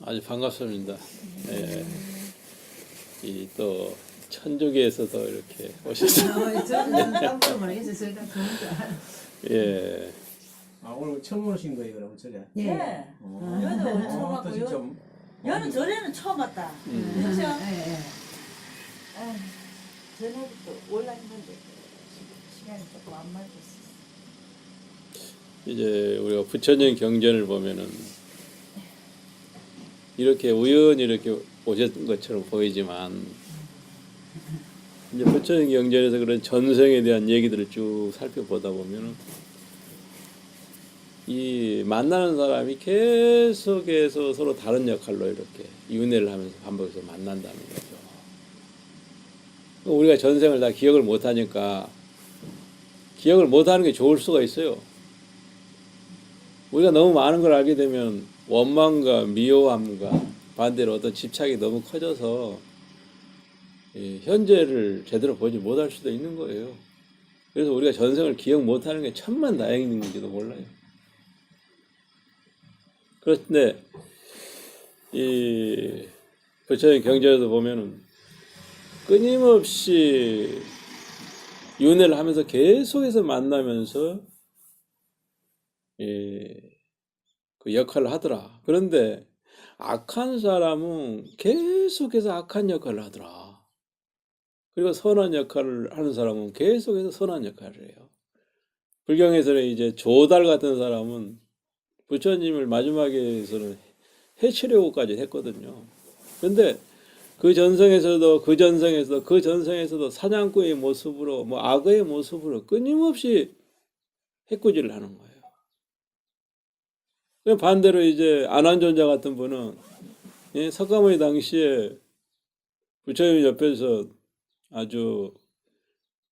아주 반갑습니다. 예, 이 또 천주교에서도 이렇게 오셔서 저는 깜짝 놀라서 좋은 줄 알아요. 예, 아, 오늘 처음 오신 거예요, 그럼 저래? 예. 여는 오늘 처음 또 왔고 진짜 여는 전에는 처음 왔다. 그렇죠? 예, 예. 전에부터 올라했는데 시간이 조금 안 맞았어. 이제 우리가 부처님 경전을 보면은 이렇게 우연히 이렇게 오셨던 것처럼 보이지만 이제 부처님 경전에서 그런 전생에 대한 얘기들을 쭉 살펴보다 보면은 이 만나는 사람이 계속해서 서로 다른 역할로 이렇게 윤회를 하면서 반복해서 만난다는 거죠. 우리가 전생을 다 기억을 못하니까 기억을 못하는 게 좋을 수가 있어요. 우리가 너무 많은 걸 알게 되면 원망과 미워함과 반대로 어떤 집착이 너무 커져서 현재를 제대로 보지 못할 수도 있는 거예요. 그래서 우리가 전생을 기억 못하는 게 천만다행인지도 몰라요. 그런데 이 부처님 경전에도 보면은 끊임없이 윤회를 하면서 계속해서 만나면서 그 역할을 하더라. 그런데 악한 사람은 계속해서 악한 역할을 하더라. 그리고 선한 역할을 하는 사람은 계속해서 선한 역할을 해요. 불경에서는 이제 조달 같은 사람은 부처님을 마지막에서는 해치려고까지 했거든요. 그런데 그 전생에서도 사냥꾼의 모습으로 뭐 악어의 모습으로 끊임없이 해코지를 하는 거예요. 반대로 이제 안한존자 같은 분은 석가모니 당시에 부처님 옆에서 아주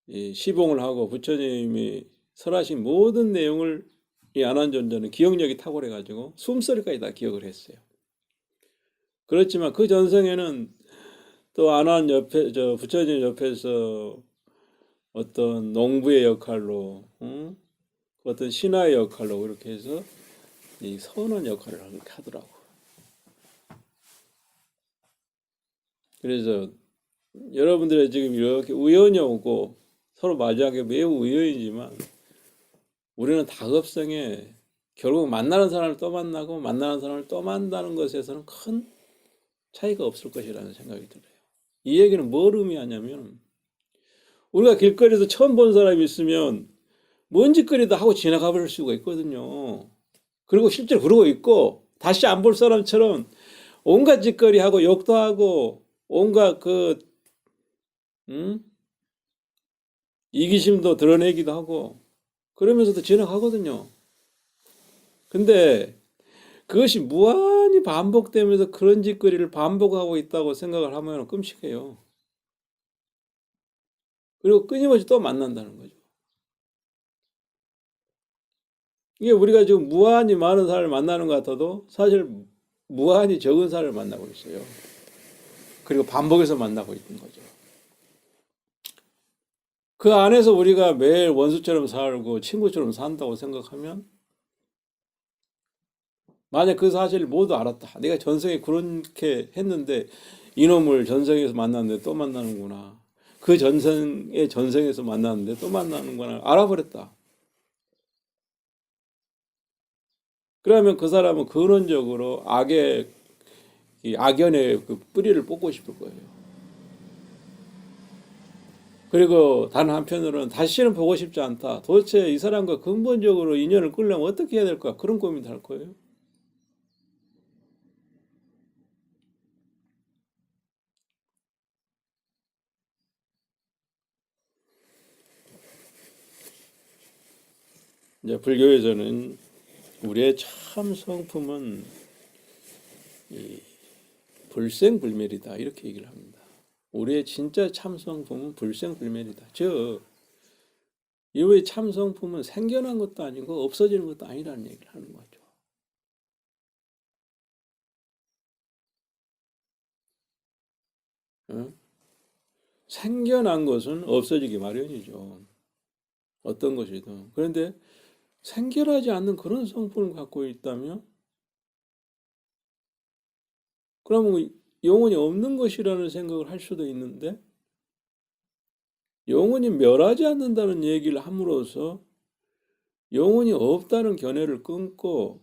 시봉을 하고 부처님이 설하신 모든 내용을 이 안한존자는 기억력이 탁월해가지고 숨소리까지 다 기억을 했어요. 그렇지만 그 전생에는 또 안한 옆에 부처님 옆에서 어떤 농부의 역할로, 어떤 신하의 역할로 그렇게 해서 이 선한 역할을 하더라고. 그래서 여러분들의 지금 이렇게 우연히 오고 서로 맞이하기 매우 우연이지만 우리는 다급성에 결국 만나는 사람을 또 만나고 만나는 사람을 또 만나는 것에서는 큰 차이가 없을 것이라는 생각이 들어요. 이 얘기는 뭘 의미하냐면 우리가 길거리에서 처음 본 사람이 있으면 뭔 짓거리도 하고 지나가 버릴 수가 있거든요. 그리고 실제로 그러고 있고 다시 안 볼 사람처럼 온갖 짓거리 하고 욕도 하고 온갖 이기심도 드러내기도 하고 그러면서도 지나가거든요. 근데 그것이 무한히 반복되면서 그런 짓거리를 반복하고 있다고 생각을 하면 끔찍해요. 그리고 끊임없이 또 만난다는 거죠. 이게 우리가 지금 무한히 많은 사람을 만나는 것 같아도 사실 무한히 적은 사람을 만나고 있어요. 그리고 반복해서 만나고 있는 거죠. 그 안에서 우리가 매일 원수처럼 살고 친구처럼 산다고 생각하면 만약 그 사실을 모두 알았다. 내가 전생에 그렇게 했는데 이놈을 전생에서 만났는데 또 만나는구나. 그 전생에서 만났는데 또 만나는구나. 알아버렸다. 그러면 그 사람은 근원적으로 악연의 그 뿌리를 뽑고 싶을 거예요. 그리고 단 한편으로는 다시는 보고 싶지 않다. 도대체 이 사람과 근본적으로 인연을 끌려면 어떻게 해야 될까? 그런 고민도 할 거예요. 이제 불교에서는 우리의 참 성품은 이 불생불멸이다 이렇게 얘기를 합니다. 우리의 진짜 참 성품은 불생불멸이다. 즉 이의 참 성품은 생겨난 것도 아니고 없어지는 것도 아니라는 얘기를 하는 거죠. 생겨난 것은 없어지기 마련이죠. 어떤 것이든. 그런데 생겨나지 않는 그런 성품을 갖고 있다면 그러면 영혼이 없는 것이라는 생각을 할 수도 있는데 영혼이 멸하지 않는다는 얘기를 함으로써 영혼이 없다는 견해를 끊고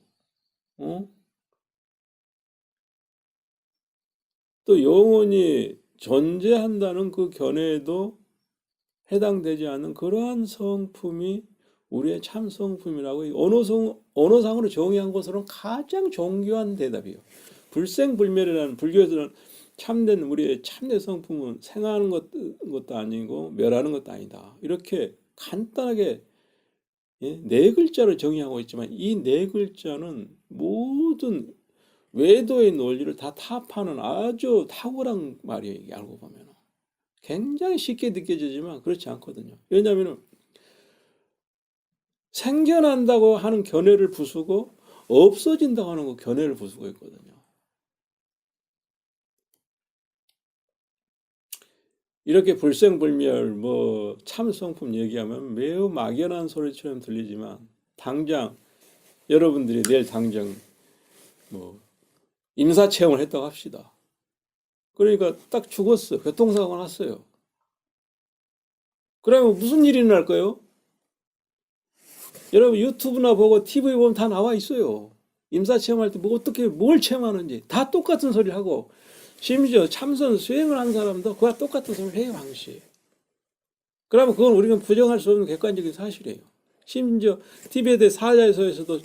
또 영혼이 존재한다는 그 견해에도 해당되지 않는 그러한 성품이 우리의 참 성품이라고 언어상으로 정의한 것으로는 가장 정교한 대답이에요. 불생불멸이라는 불교에서는 참된 우리의 참된 성품은 생하는 것도 아니고 멸하는 것도 아니다. 이렇게 간단하게 네 글자로 정의하고 있지만 이 네 글자는 모든 외도의 논리를 다 타파하는 아주 탁월한 말이에요. 이게 알고 보면 굉장히 쉽게 느껴지지만 그렇지 않거든요. 왜냐하면 생겨난다고 하는 견해를 부수고 없어진다고 하는 그 견해를 부수고 있거든요. 이렇게 불생불멸 참성품 얘기하면 매우 막연한 소리처럼 들리지만 당장 여러분들이 내일 당장 임사체험을 했다고 합시다. 그러니까 딱 죽었어. 교통사고가 났어요. 그러면 무슨 일이 날까요? 여러분 유튜브나 보고 TV 보면 다 나와 있어요. 임사체험할 때 어떻게 뭘 체험하는지 다 똑같은 소리를 하고 심지어 참선 수행을 한 사람도 그와 똑같은 소리를 해요. 항시. 그러면 그건 우리가 부정할 수 없는 객관적인 사실이에요. 심지어 티베트의 사자에서에서도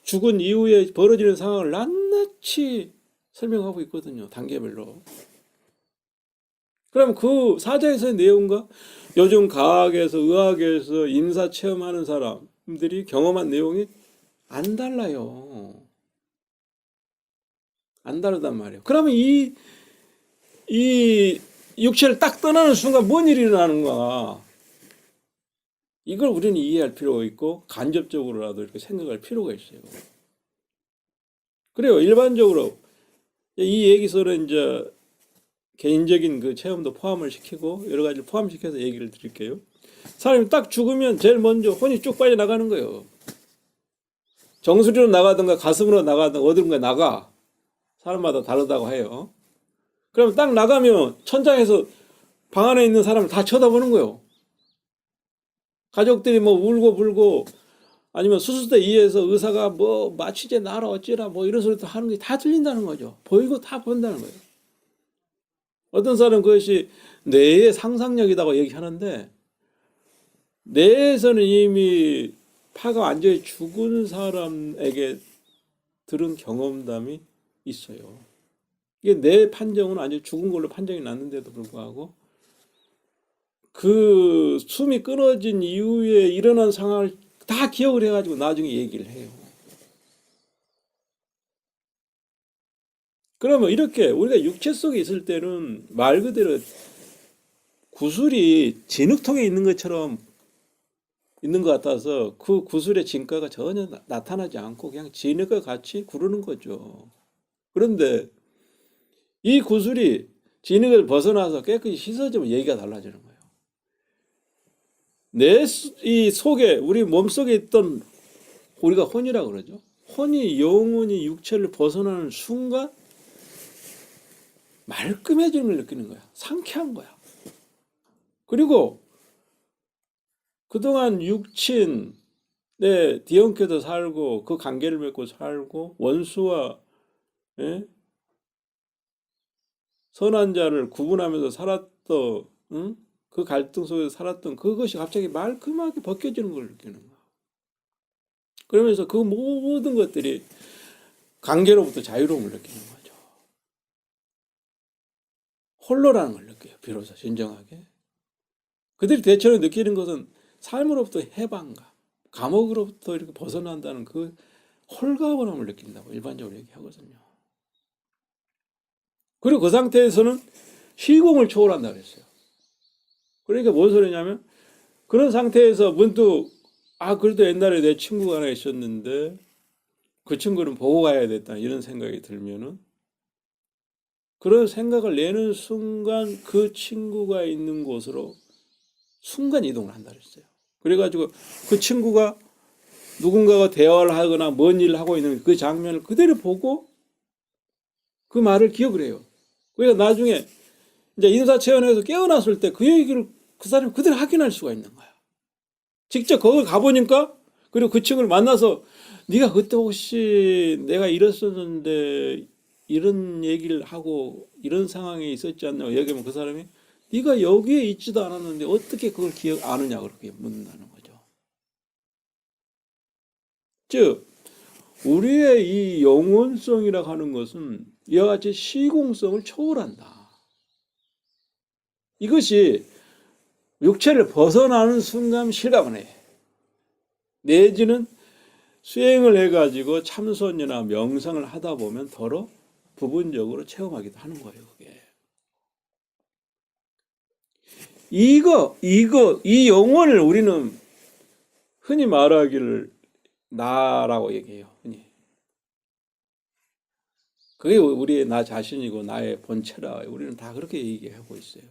죽은 이후에 벌어지는 상황을 낱낱이 설명하고 있거든요. 단계별로. 그럼 그 사자에서의 내용과 요즘 과학에서 의학에서 임사 체험하는 사람들이 경험한 내용이 안 달라요. 안 다르단 말이에요. 그러면 이 육체를 딱 떠나는 순간 뭔 일이 일어나는가? 이걸 우리는 이해할 필요가 있고 간접적으로라도 이렇게 생각할 필요가 있어요. 그래요. 일반적으로 이 얘기서는 이제 개인적인 그 체험도 포함을 시키고 여러 가지를 포함시켜서 얘기를 드릴게요. 사람이 딱 죽으면 제일 먼저 혼이 쭉 빠져나가는 거예요. 정수리로 나가든가 가슴으로 나가든가 어디론가 나가. 사람마다 다르다고 해요. 그럼 딱 나가면 천장에서 방 안에 있는 사람을 다 쳐다보는 거예요. 가족들이 울고 불고 아니면 수술대 위에서 의사가 마취제 놔라 어찌라 이런 소리도 하는 게 다 들린다는 거죠. 보이고 다 본다는 거예요. 어떤 사람은 그것이 뇌의 상상력이라고 얘기하는데 뇌에서는 이미 파가 완전히 죽은 사람에게 들은 경험담이 있어요. 이게 뇌 판정은 완전히 죽은 걸로 판정이 났는데도 불구하고 그 숨이 끊어진 이후에 일어난 상황을 다 기억을 해가지고 나중에 얘기를 해요. 그러면 이렇게 우리가 육체 속에 있을 때는 말 그대로 구슬이 진흙통에 있는 것처럼 있는 것 같아서 그 구슬의 진가가 전혀 나타나지 않고 그냥 진흙과 같이 구르는 거죠. 그런데 이 구슬이 진흙을 벗어나서 깨끗이 씻어지면 얘기가 달라지는 거예요. 이 속에 우리 몸속에 있던 우리가 혼이라고 그러죠. 혼이 영혼이 육체를 벗어나는 순간 말끔해지는 걸 느끼는 거야. 상쾌한 거야. 그리고 그동안 육친의 뒤엉켜서 살고 그 관계를 맺고 살고 원수와 선한 자를 구분하면서 살았던 그 갈등 속에서 살았던 그것이 갑자기 말끔하게 벗겨지는 걸 느끼는 거야. 그러면서 그 모든 것들이 관계로부터 자유로움을 느끼는 거죠. 홀로라는 걸 느껴요. 비로소 진정하게. 그들이 대체로 느끼는 것은 삶으로부터 해방감, 감옥으로부터 이렇게 벗어난다는 그 홀가분함을 느낀다고 일반적으로 얘기하거든요. 그리고 그 상태에서는 시공을 초월한다고 했어요. 그러니까 뭔 소리냐면 그런 상태에서 문득 그래도 옛날에 내 친구가 하나 있었는데 그 친구는 보고 가야 됐다 이런 생각이 들면은 그런 생각을 내는 순간 그 친구가 있는 곳으로 순간 이동을 한다 그랬어요. 그래가지고 그 친구가 누군가가 대화를 하거나 뭔 일을 하고 있는 그 장면을 그대로 보고 그 말을 기억을 해요. 그러니까 나중에 이제 인사체험에서 깨어났을 때 그 얘기를 그 사람이 그대로 확인할 수가 있는 거야. 직접 거기 가보니까, 그리고 그 친구를 만나서 네가 그때 혹시 내가 이랬었는데 이런 얘기를 하고 이런 상황에 있었지 않냐 얘기하면 그 사람이 네가 여기에 있지도 않았는데 어떻게 그걸 기억 아느냐 그렇게 묻는다는 거죠. 즉 우리의 이 영혼성이라고 하는 것은 이와 같이 시공성을 초월한다. 이것이 육체를 벗어나는 순간 실감을 해. 내지는 수행을 해가지고 참선이나 명상을 하다 보면 더러 부분적으로 체험하기도 하는 거예요. 그게. 이 영혼을 우리는 흔히 말하기를 나라고 얘기해요. 흔히. 그게 우리의 나 자신이고 나의 본체라. 우리는 다 그렇게 얘기하고 있어요.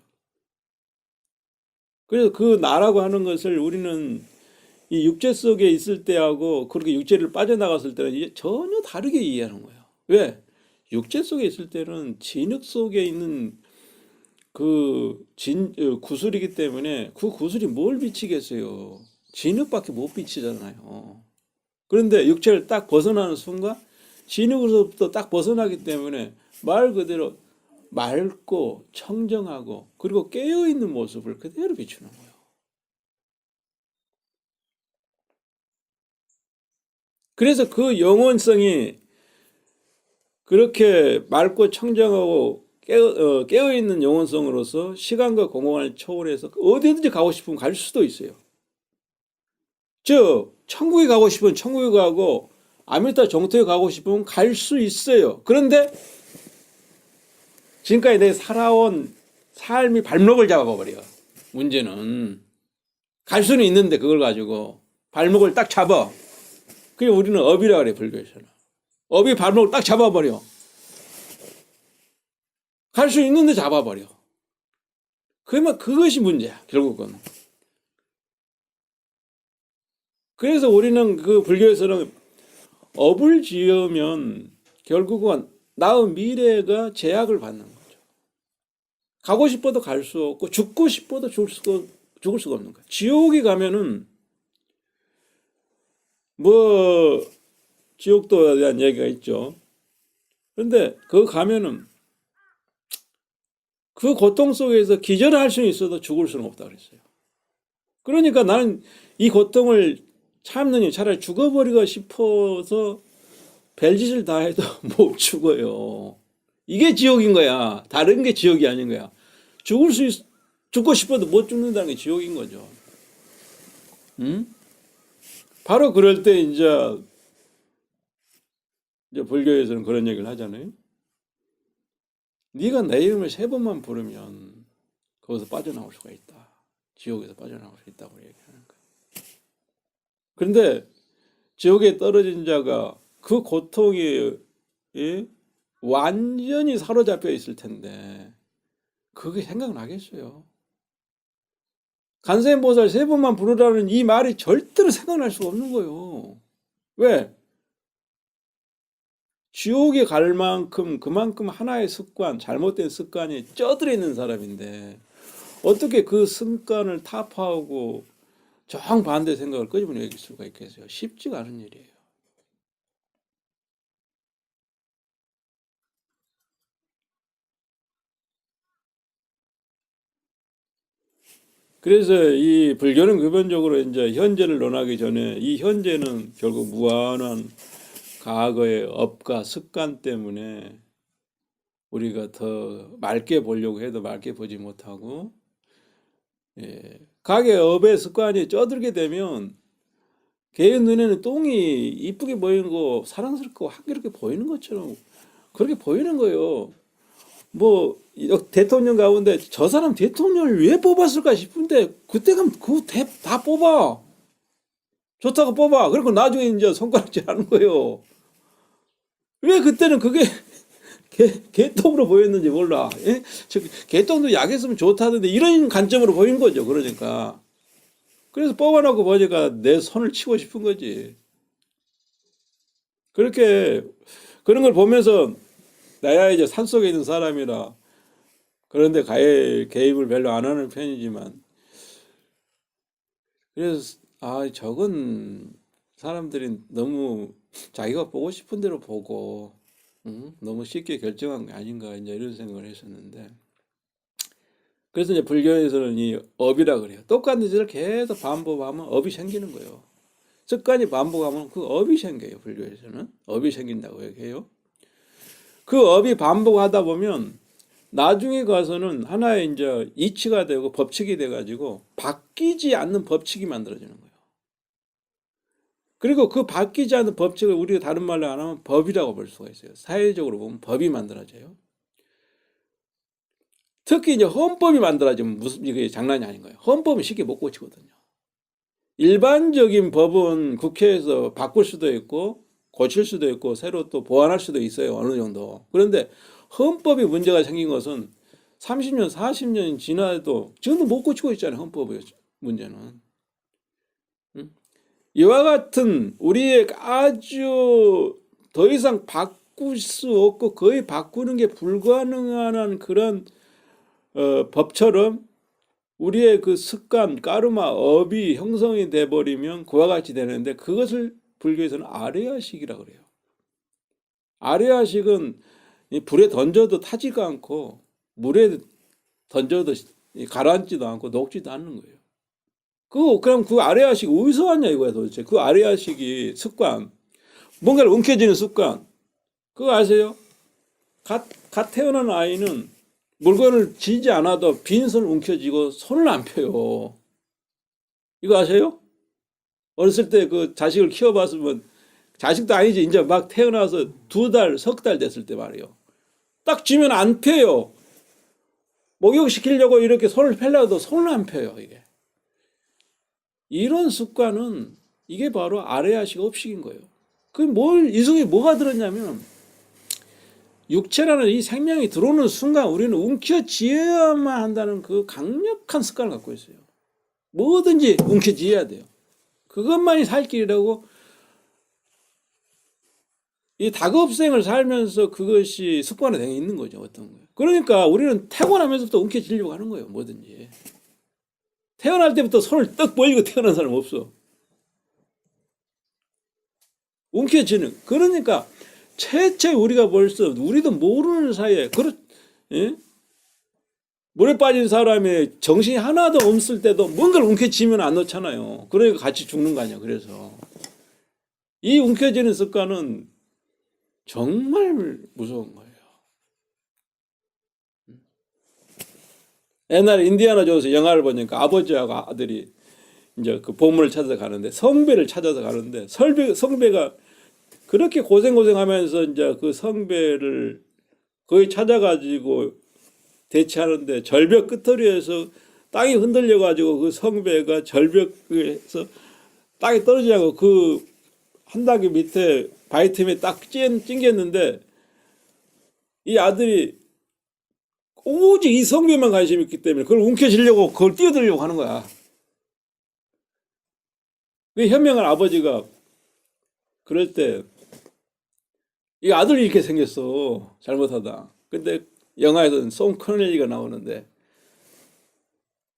그래서 그 나라고 하는 것을 우리는 이 육체 속에 있을 때하고 그렇게 육체를 빠져나갔을 때는 이제 전혀 다르게 이해하는 거예요. 왜? 육체 속에 있을 때는 진흙 속에 있는 그 구슬이기 때문에 그 구슬이 뭘 비치겠어요? 진흙밖에 못 비치잖아요. 그런데 육체를 딱 벗어나는 순간 진흙으로부터 딱 벗어나기 때문에 말 그대로 맑고 청정하고 그리고 깨어있는 모습을 그대로 비추는 거예요. 그래서 그 영혼성이 그렇게 맑고 청정하고 깨어있는 영혼성으로서 시간과 공간을 초월해서 어디든지 가고 싶으면 갈 수도 있어요. 즉 천국에 가고 싶으면 천국에 가고 아미타 정토에 가고 싶으면 갈 수 있어요. 그런데 지금까지 내가 살아온 삶이 발목을 잡아버려. 문제는 갈 수는 있는데 그걸 가지고 발목을 딱 잡아. 그게 우리는 업이라 그래, 불교에서는. 업이 발목을 딱 잡아버려. 갈 수 있는데 잡아버려. 그러면 그것이 문제야, 결국은. 그래서 우리는 그 불교에서는 업을 지으면 결국은 나의 미래가 제약을 받는 거죠. 가고 싶어도 갈 수 없고 죽고 싶어도 죽을 수가 없는 거야. 지옥에 가면은 뭐 지옥도에 대한 얘기가 있죠. 그런데 그거 가면은 그 고통 속에서 기절을 할 수는 있어도 죽을 수는 없다 그랬어요. 그러니까 나는 이 고통을 참느니 차라리 죽어버리고 싶어서 별짓을 다 해도 못 죽어요. 이게 지옥인 거야. 다른 게 지옥이 아닌 거야. 죽고 싶어도 못 죽는다는 게 지옥인 거죠. 응? 바로 그럴 때 이제 불교에서는 그런 얘기를 하잖아요. 네가 내 이름을 3번만 부르면 거기서 빠져나올 수가 있다. 지옥에서 빠져나올 수 있다고 얘기하는 거예요. 그런데 지옥에 떨어진 자가 그 고통이 완전히 사로잡혀 있을 텐데 그게 생각나겠어요. 관세음보살 3번만 부르라는 이 말이 절대로 생각날 수가 없는 거예요. 왜? 지옥에 갈 만큼 그만큼 하나의 습관, 잘못된 습관이 쪄들어 있는 사람인데 어떻게 그 습관을 타파하고 정반대 생각을 끄집어낼 수가 있겠어요? 쉽지가 않은 일이에요. 그래서 이 불교는 기본적으로 이제 현재를 논하기 전에 이 현재는 결국 무한한 과거의 업과 습관 때문에 우리가 더 맑게 보려고 해도 맑게 보지 못하고, 과거의 업의 습관이 쪄들게 되면 개인 눈에는 똥이 이쁘게 보이고 사랑스럽고 향기롭게 보이는 것처럼 그렇게 보이는 거예요. 뭐 대통령 가운데 저 사람 대통령을 왜 뽑았을까 싶은데 그때 가면 그거 다 뽑아. 좋다고 뽑아. 그리고 나중에 이제 손가락질 하는 거예요. 왜 그때는 그게 개똥으로 보였는지 몰라. 예? 개똥도 약했으면 좋다던데 이런 관점으로 보인 거죠. 그러니까. 그래서 뽑아놓고 보니까 내 손을 치고 싶은 거지. 그렇게 그런 걸 보면서 나야 이제 산속에 있는 사람이라 그런데 가해 개입을 별로 안 하는 편이지만 그래서 저건 사람들이 너무 자기가 보고 싶은 대로 보고 너무 쉽게 결정한 게 아닌가 이제 이런 생각을 했었는데 그래서 이제 불교에서는 이 업이라 그래요. 똑같은 짓을 계속 반복하면 업이 생기는 거예요. 습관이 반복하면 그 업이 생겨요. 불교에서는 업이 생긴다고 얘기해요. 그 업이 반복하다 보면 나중에 가서는 하나의 이제 이치가 되고 법칙이 돼가지고 바뀌지 않는 법칙이 만들어지는 거예요. 그리고 그 바뀌지 않는 법칙을 우리가 다른 말로 안 하면 법이라고 볼 수가 있어요. 사회적으로 보면 법이 만들어져요. 특히 이제 헌법이 만들어지면 무슨 이게 장난이 아닌 거예요. 헌법은 쉽게 못 고치거든요. 일반적인 법은 국회에서 바꿀 수도 있고 고칠 수도 있고 새로 또 보완할 수도 있어요. 어느 정도. 그런데 헌법이 문제가 생긴 것은 30년, 40년 지나도 지금도 못 고치고 있잖아요. 헌법의 문제는. 이와 같은 우리의 아주 더 이상 바꿀 수 없고 거의 바꾸는 게 불가능한 그런 법처럼 우리의 그 습관, 까르마, 업이 형성이 돼버리면 그와 같이 되는데 그것을 불교에서는 아레아식이라고 그래요. 아레아식은 불에 던져도 타지가 않고 물에 던져도 가라앉지도 않고 녹지도 않는 거예요. 그럼 그 아레아식 어디서 왔냐 이거야 도대체. 그 아레아식이 습관, 뭔가를 움켜쥐는 습관. 그거 아세요? 갓 태어난 아이는 물건을 쥐지 않아도 빈손을 움켜쥐고 손을 안 펴요. 이거 아세요? 어렸을 때 그 자식을 키워봤으면 자식도 아니지 이제 막 태어나서 2달, 3달 됐을 때 말이에요. 딱 쥐면 안 펴요. 목욕시키려고 이렇게 손을 펴려도 손을 안 펴요. 이게. 이런 습관은 이게 바로 아레아식 업식인 거예요. 이 속에 뭐가 들었냐면 육체라는 이 생명이 들어오는 순간 우리는 움켜쥐어야만 한다는 그 강력한 습관을 갖고 있어요. 뭐든지 움켜쥐어야 돼요. 그것만이 살 길이라고 이 다급생을 살면서 그것이 습관이 되어 있는 거죠. 어떤 거예요. 그러니까 우리는 태어나면서부터 움켜쥐려고 하는 거예요. 뭐든지. 태어날 때부터 손을 떡 벌리고 태어난 사람 없어. 움켜쥐는. 그러니까 최초에 우리가 벌써 우리도 모르는 사이에 예? 물에 빠진 사람이 정신이 하나도 없을 때도 뭔가를 움켜쥐면 안 놓잖아요. 그러니까 같이 죽는 거 아니야. 그래서 이 움켜쥐는 습관은 정말 무서운 거예요. 옛날에 인디아나 존스 영화를 보니까 아버지하고 아들이 이제 그 보물을 찾아서 가는데 성배를 찾아서 가는데 성배가 그렇게 고생하면서 이제 그 성배를 거의 찾아가지고 대치하는데 절벽 끝터리에서 땅이 흔들려가지고 그 성배가 절벽에서 땅에 떨어지냐고 그 한 단계 밑에 바위틈에 딱 찡겼는데 이 아들이 오직 이 성배만 관심이 있기 때문에 그걸 움켜쥐려고 그걸 뛰어들려고 하는 거야. 그 현명한 아버지가 그럴 때 이 아들이 이렇게 생겼어. 잘못하다. 근데 영화에서는 송 커넬리가 나오는데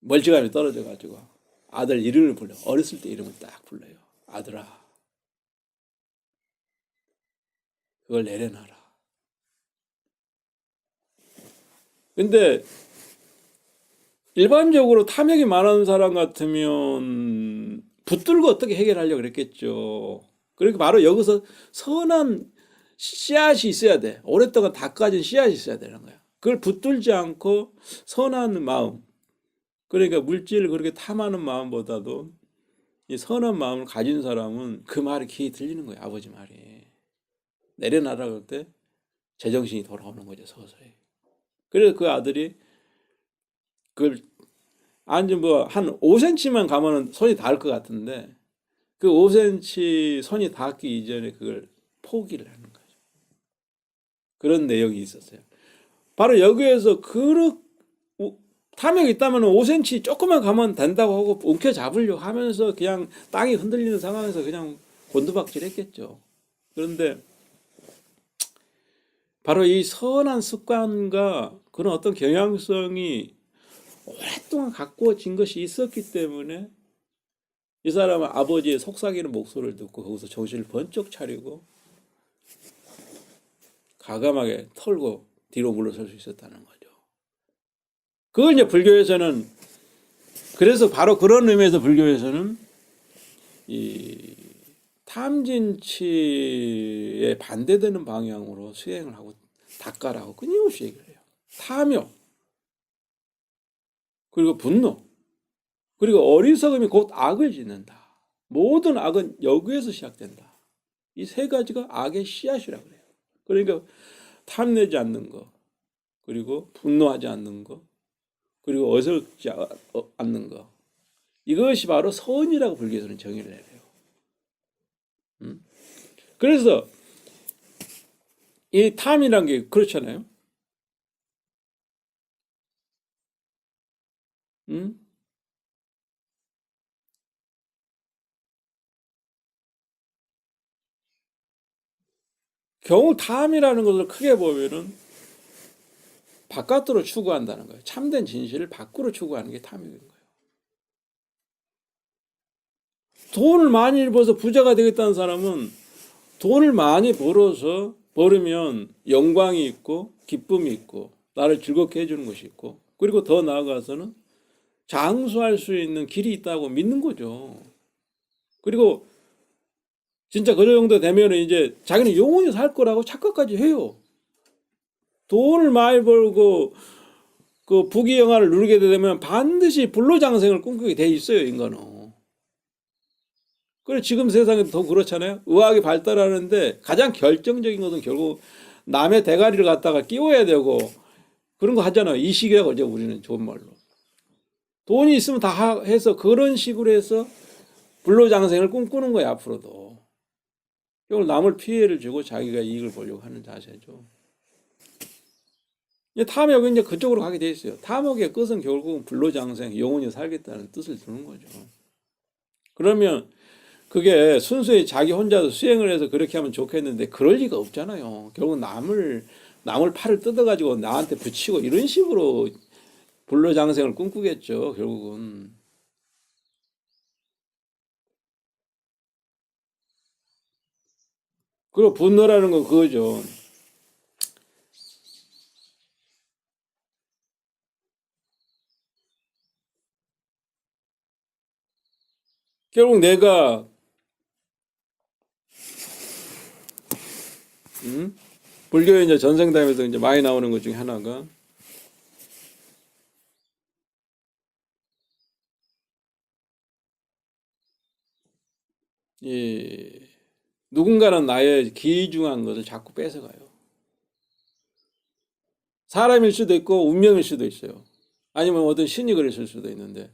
멀찌감이 떨어져가지고 아들 이름을 불러. 어렸을 때 이름을 딱 불러요. 아들아. 그걸 내려놔라. 근데 일반적으로 탐욕이 많은 사람 같으면 붙들고 어떻게 해결하려고 그랬겠죠. 그러니까 바로 여기서 선한 씨앗이 있어야 돼. 오랫동안 닦아진 씨앗이 있어야 되는 거야. 그걸 붙들지 않고 선한 마음, 그러니까 물질을 그렇게 탐하는 마음보다도 이 선한 마음을 가진 사람은 그 말이 귀에 들리는 거예요. 아버지 말이. 내려놔라 그럴 때 제정신이 돌아오는 거죠. 서서히. 그래서 그 아들이 그걸 아니 뭐 한 5cm만 가면은 손이 닿을 것 같은데 그 5cm 손이 닿기 이전에 그걸 포기를 하는 거죠. 그런 내용이 있었어요. 바로 여기에서 탐욕이 있다면 5cm 조금만 가면 된다고 하고 움켜잡으려고 하면서 그냥 땅이 흔들리는 상황에서 그냥 곤두박질 했겠죠. 그런데 바로 이 선한 습관과 그런 어떤 경향성이 오랫동안 가꾸어진 것이 있었기 때문에 이 사람은 아버지의 속삭이는 목소리를 듣고 거기서 정신을 번쩍 차리고 과감하게 털고 뒤로 물러설 수 있었다는 거죠. 그걸 이제 불교에서는, 그래서 바로 그런 의미에서 불교에서는 이 탐진치에 반대되는 방향으로 수행을 하고 닦아라고 끊임없이 얘기를 해요. 탐욕, 그리고 분노, 그리고 어리석음이 곧 악을 짓는다. 모든 악은 여기에서 시작된다. 이 세 가지가 악의 씨앗이라고 그래요. 그러니까 탐내지 않는 거, 그리고 분노하지 않는 거, 그리고 어설지 않는 거. 이것이 바로 선이라고 불교에서는 정의를 해요. 그래서 이 탐이란 게 그렇잖아요. 경우 탐이라는 것을 크게 보면은 바깥으로 추구한다는 거예요. 참된 진실을 밖으로 추구하는 게 탐인 거예요. 돈을 많이 벌어서 부자가 되겠다는 사람은 돈을 많이 벌으면 영광이 있고 기쁨이 있고 나를 즐겁게 해주는 것이 있고, 그리고 더 나아가서는 장수할 수 있는 길이 있다고 믿는 거죠. 그리고 진짜 그 정도 되면은 이제 자기는 영원히 살 거라고 착각까지 해요. 돈을 많이 벌고 그 부귀영화를 누리게 되면 반드시 불로장생을 꿈꾸게 돼 있어요, 인간은. 그래 지금 세상에 더 그렇잖아요. 의학이 발달하는데 가장 결정적인 것은 결국 남의 대가리를 갖다가 끼워야 되고 그런 거 하잖아요. 이식이라고 하죠, 우리는 좋은 말로. 돈이 있으면 다 해서 그런 식으로 해서 불로장생을 꿈꾸는 거예요, 앞으로도. 결국 남을 피해를 주고 자기가 이익을 보려고 하는 자세죠. 탐욕은 이제 그쪽으로 가게 돼 있어요. 탐욕의 끝은 결국은 불로장생, 영원히 살겠다는 뜻을 두는 거죠. 그러면 그게 순수히 자기 혼자서 수행을 해서 그렇게 하면 좋겠는데 그럴 리가 없잖아요. 결국 남을 팔을 뜯어가지고 나한테 붙이고 이런 식으로 불로장생을 꿈꾸겠죠, 결국은. 그리고 분노라는 건 그거죠. 결국 내가 불교에 이제 전생담에서 이제 많이 나오는 것 중에 하나가 이 누군가는 나의 귀중한 것을 자꾸 뺏어가요. 사람일 수도 있고 운명일 수도 있어요. 아니면 어떤 신이 그랬을 수도 있는데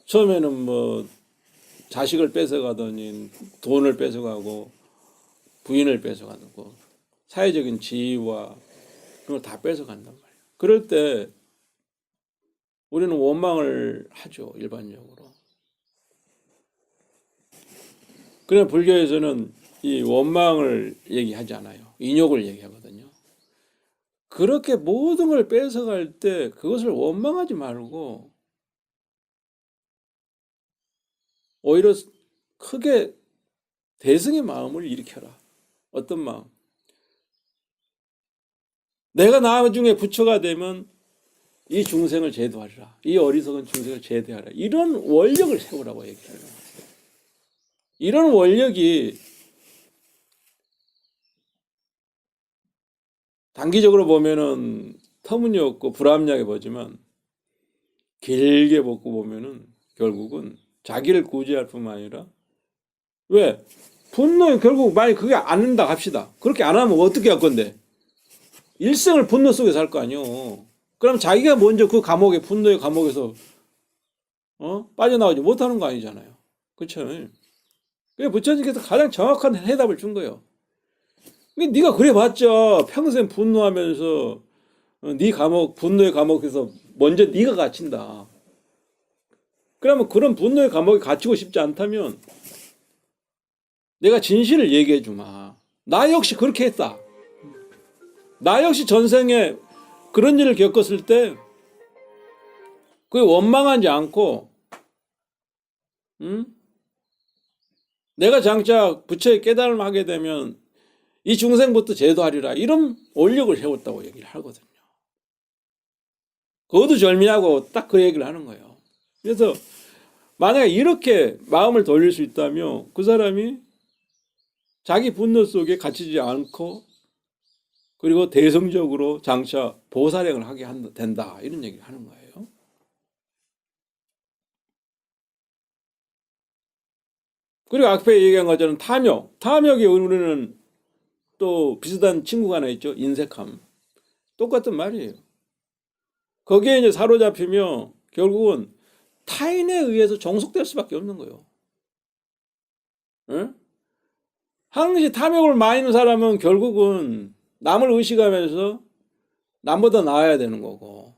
처음에는 뭐 자식을 뺏어가더니 돈을 뺏어가고 부인을 뺏어가고 사회적인 지위와 그런 걸 다 뺏어간단 말이에요. 그럴 때 우리는 원망을 하죠, 일반적으로. 그러나 불교에서는 이 원망을 얘기하지 않아요. 인욕을 얘기하거든요. 그렇게 모든 걸 뺏어갈 때 그것을 원망하지 말고 오히려 크게 대승의 마음을 일으켜라. 어떤 마음? 내가 나중에 부처가 되면 이 중생을 제도하리라. 이 어리석은 중생을 제도하라. 이런 원력을 세우라고 얘기해요. 이런 원력이 단기적으로 보면은 터무니없고 불합리하게 보지만 길게 보고 보면은 결국은 자기를 구제할 뿐만 아니라 왜? 분노에 결국 만약 그게 안 한다 합시다. 그렇게 안 하면 어떻게 할 건데? 일생을 분노 속에 살 거 아니요. 그럼 자기가 먼저 그 감옥에 분노의 감옥에서 빠져나오지 못하는 거 아니잖아요. 그렇죠? 그게 부처님께서 가장 정확한 해답을 준 거예요. 네가 그래봤자 평생 분노하면서 네 감옥 분노의 감옥에서 먼저 네가 갇힌다. 그러면 그런 분노의 감옥에 갇히고 싶지 않다면 내가 진실을 얘기해 주마. 나 역시 그렇게 했다. 나 역시 전생에 그런 일을 겪었을 때 그게 원망하지 않고 내가 장차 부처의 깨달음을 하게 되면 이 중생부터 제도하리라 이런 원력을 세웠다고 얘기를 하거든요. 거두절미하고 딱 그 얘기를 하는 거예요. 그래서 만약에 이렇게 마음을 돌릴 수 있다면 그 사람이 자기 분노 속에 갇히지 않고 그리고 대성적으로 장차 보살행을 하게 된다 이런 얘기를 하는 거예요. 그리고 앞에 얘기한 것처럼 탐욕이 우리는 또 비슷한 친구가 하나 있죠. 인색함. 똑같은 말이에요. 거기에 이제 사로잡히면 결국은 타인에 의해서 종속될 수밖에 없는 거예요. 응? 항시 탐욕을 많이 있는 사람은 결국은 남을 의식하면서 남보다 나아야 되는 거고.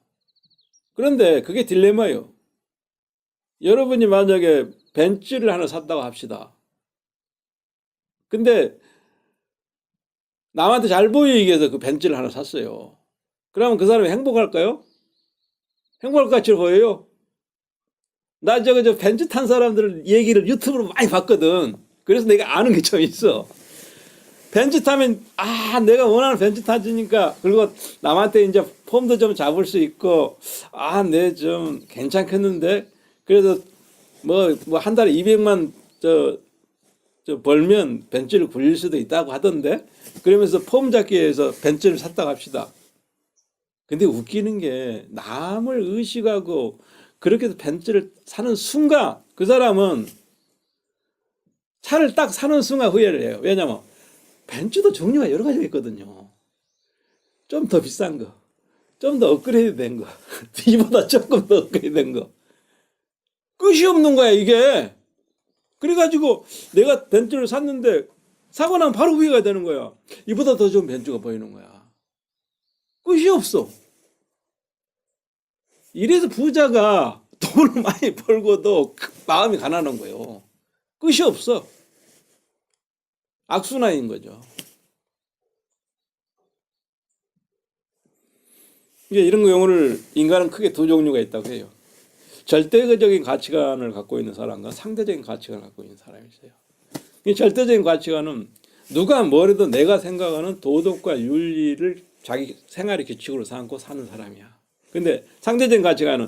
그런데 그게 딜레마예요. 여러분이 만약에 벤츠를 하나 샀다고 합시다. 근데 남한테 잘 보이기 위해서 그 벤츠를 하나 샀어요. 그러면 그 사람이 행복할까요? 행복할 것 같이 보여요. 나 저 벤츠 탄 사람들 얘기를 유튜브로 많이 봤거든. 그래서 내가 아는 게 좀 있어. 벤츠 타면 내가 원하는 벤츠 타지니까 그리고 남한테 이제 폼도 좀 잡을 수 있고 내 좀 괜찮겠는데 그래서 뭐 한 달에 200만 저 벌면 벤츠를 굴릴 수도 있다고 하던데 그러면서 폼 잡기 위해서 벤츠를 샀다고 합시다. 근데 웃기는 게 남을 의식하고 그렇게 해서 벤츠를 사는 순간 그 사람은 차를 딱 사는 순간 후회를 해요. 왜냐면 벤츠도 종류가 여러 가지가 있거든요. 좀 더 비싼 거, 좀 더 업그레이드 된 거, 이보다 조금 더 업그레이드 된 거. 끝이 없는 거야 이게. 그래가지고 내가 벤츠를 샀는데 사고 나면 바로 후회가 되는 거야. 이보다 더 좋은 벤츠가 보이는 거야. 끝이 없어. 이래서 부자가 돈을 많이 벌고도 마음이 가난한 거예요. 끝이 없어. 악순환인 거죠. 이런 경우를 인간은 크게 두 종류가 있다고 해요. 절대적인 가치관을 갖고 있는 사람과 상대적인 가치관을 갖고 있는 사람이 있어요. 이 절대적인 가치관은 누가 뭐래도 내가 생각하는 도덕과 윤리를 자기 생활의 규칙으로 삼고 사는 사람이야. 근데 상대적인 가치관은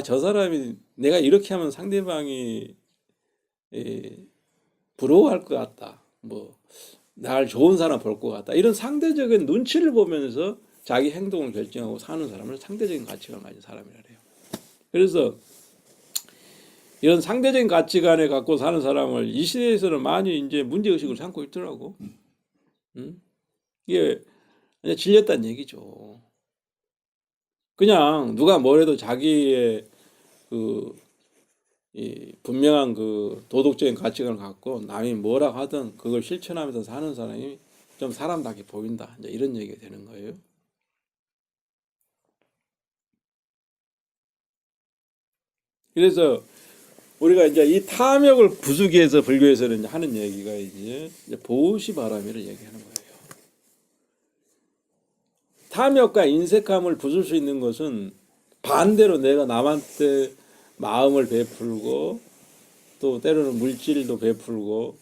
저 사람이 내가 이렇게 하면 상대방이 부러워할 것 같다. 날 좋은 사람 볼 것 같다. 이런 상대적인 눈치를 보면서 자기 행동을 결정하고 사는 사람을 상대적인 가치관을 가진 사람이라 해요. 그래서 이런 상대적인 가치관을 갖고 사는 사람을 이 시대에서는 많이 이제 문제의식을 삼고 있더라고. 이게 그냥 질렸다는 얘기죠. 그냥 누가 뭐래도 자기의 이 분명한 도덕적인 가치관을 갖고 남이 뭐라고 하든 그걸 실천하면서 사는 사람이 좀 사람답게 보인다. 이제 이런 얘기가 되는 거예요. 그래서 우리가 이제 이 탐욕을 부수기 위해서 불교에서는 하는 얘기가 이제 보시바람이를 얘기하는 거예요. 탐욕과 인색함을 부술 수 있는 것은 반대로 내가 남한테 마음을 베풀고 또 때로는 물질도 베풀고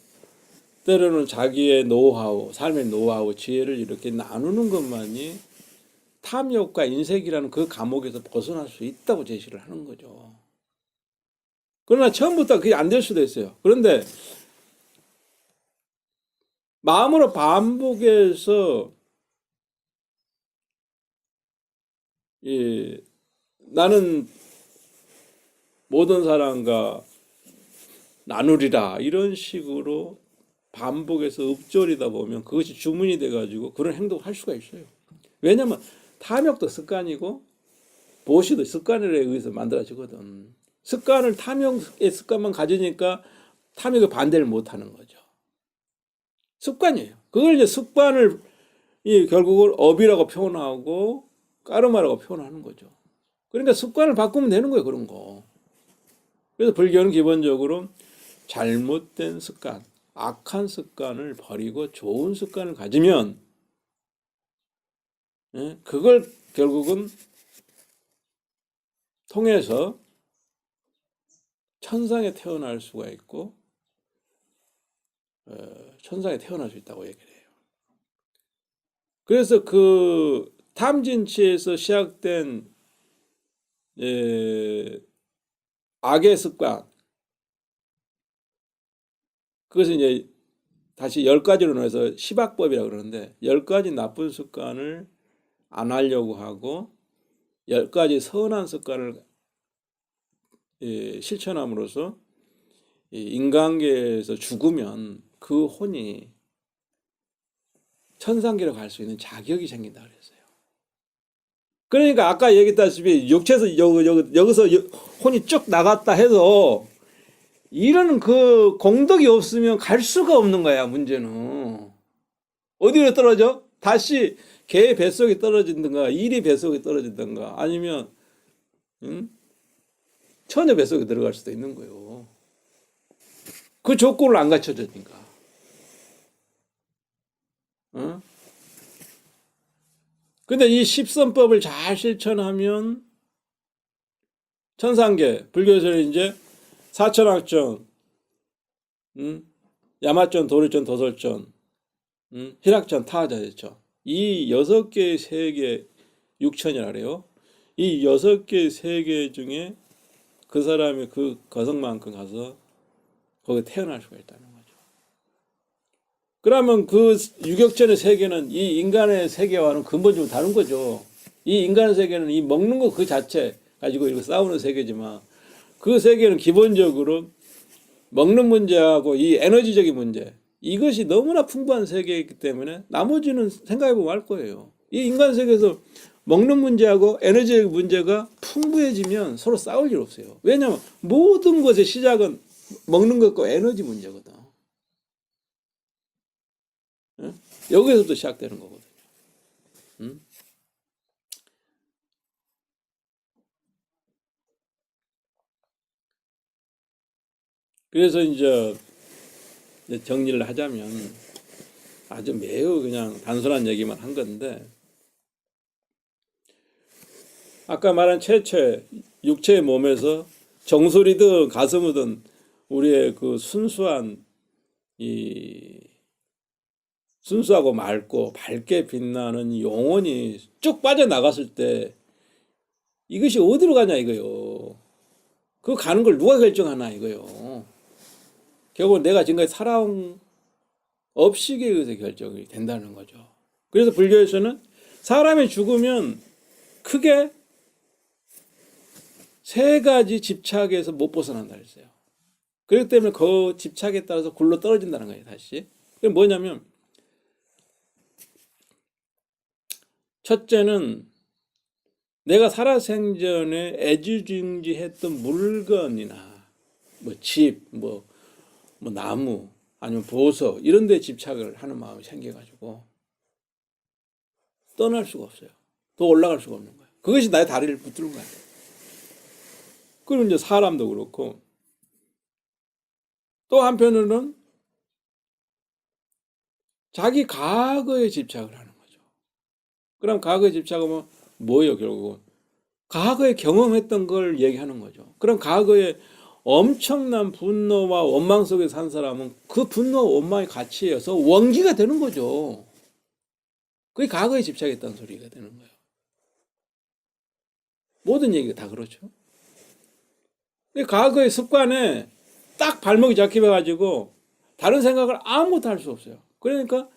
때로는 자기의 노하우, 삶의 노하우, 지혜를 이렇게 나누는 것만이 탐욕과 인색이라는 그 감옥에서 벗어날 수 있다고 제시를 하는 거죠. 그러나 처음부터 그게 안 될 수도 있어요. 그런데 마음으로 반복해서 나는 모든 사람과 나누리라 이런 식으로 반복해서 읊조리다 보면 그것이 주문이 돼가지고 그런 행동을 할 수가 있어요. 왜냐하면 탐욕도 습관이고 보시도 습관에 의해서 만들어지거든. 습관을 탐욕의 습관만 가지니까 탐욕의 반대를 못하는 거죠. 습관이에요. 그걸 이제 습관을 결국은 업이라고 표현하고 까르마라고 표현하는 거죠. 그러니까 습관을 바꾸면 되는 거예요. 그런 거. 그래서 불교는 기본적으로 잘못된 습관, 악한 습관을 버리고 좋은 습관을 가지면 예? 그걸 결국은 통해서 천상에 태어날 수가 있고 천상에 태어날 수 있다고 얘기를 해요. 그래서 그 탐진치에서 시작된 악의 습관, 그것은 이제 다시 10가지로 나눠서 시박법이라고 그러는데 10가지 나쁜 습관을 안 하려고 하고 10가지 선한 습관을 실천함으로써 인간계에서 죽으면 그 혼이 천상계로 갈 수 있는 자격이 생긴다 그랬어요. 그러니까 아까 얘기했다시피 육체에서 여기서 혼이 쭉 나갔다 해서 이런 그 공덕이 없으면 갈 수가 없는 거야. 문제는 어디로 떨어져? 다시 개 뱃속에 떨어진든가 일이 뱃속에 떨어진든가 아니면 처녀 뱃속에 들어갈 수도 있는 거예요. 그 조건을 안 갖춰졌으니까. 근데 이 십선법을 잘 실천하면 천상계, 불교에서는 이제 사천학전, 야마전, 도리전, 도설전, 희락전, 타자전, 이 6개의 세계, 육천이라 그래요. 이 6개의 세계 중에 그 사람이 그 거성만큼 가서 거기 태어날 수가 있다는 거죠. 그러면 그 유격전의 세계는 이 인간의 세계와는 근본적으로 다른 거죠. 이 인간의 세계는 이 먹는 거 그 자체 가지고 이렇게 싸우는 세계지만 그 세계는 기본적으로 먹는 문제하고 이 에너지적인 문제, 이것이 너무나 풍부한 세계이기 때문에 나머지는 생각해보면 알 거예요. 이 인간 세계에서 먹는 문제하고 에너지의 문제가 풍부해지면 서로 싸울 일 없어요. 왜냐하면 모든 것의 시작은 먹는 것과 에너지 문제거든. 여기서부터 시작되는 거거든요. 그래서 이제 정리를 하자면 아주 매우 그냥 단순한 얘기만 한 건데 아까 말한 최초의 육체의 몸에서 정수리든 가슴이든 우리의 그 순수한 이 순수하고 맑고 밝게 빛나는 영혼이 쭉 빠져나갔을 때 이것이 어디로 가냐 이거요. 그 가는 걸 누가 결정하나 이거요. 결국 내가 지금까지 살아온 업식에 의해서 결정이 된다는 거죠. 그래서 불교에서는 사람이 죽으면 크게 3가지 집착에서 못 벗어난다 그랬어요. 그렇기 때문에 그 집착에 따라서 굴러 떨어진다는 거예요. 다시. 그게 뭐냐면 첫째는 내가 살아생전에 애지중지했던 물건이나 뭐 집, 뭐 나무 아니면 보석 이런 데 집착을 하는 마음이 생겨가지고 떠날 수가 없어요. 더 올라갈 수가 없는 거예요. 그것이 나의 다리를 붙드는 거예요. 그리고 이제 사람도 그렇고 또 한편으로는 자기 과거에 집착을 하는 거죠. 그럼 과거에 집착하면 뭐예요 결국은? 과거에 경험했던 걸 얘기하는 거죠. 그럼 과거에 엄청난 분노와 원망 속에 산 사람은 그 분노와 원망이 같이 해서 원기가 되는 거죠. 그게 과거에 집착했다는 소리가 되는 거예요. 모든 얘기가 다 그렇죠. 근데 과거의 습관에 딱 발목이 잡혀가지고 다른 생각을 아무것도 할 수 없어요. 그러니까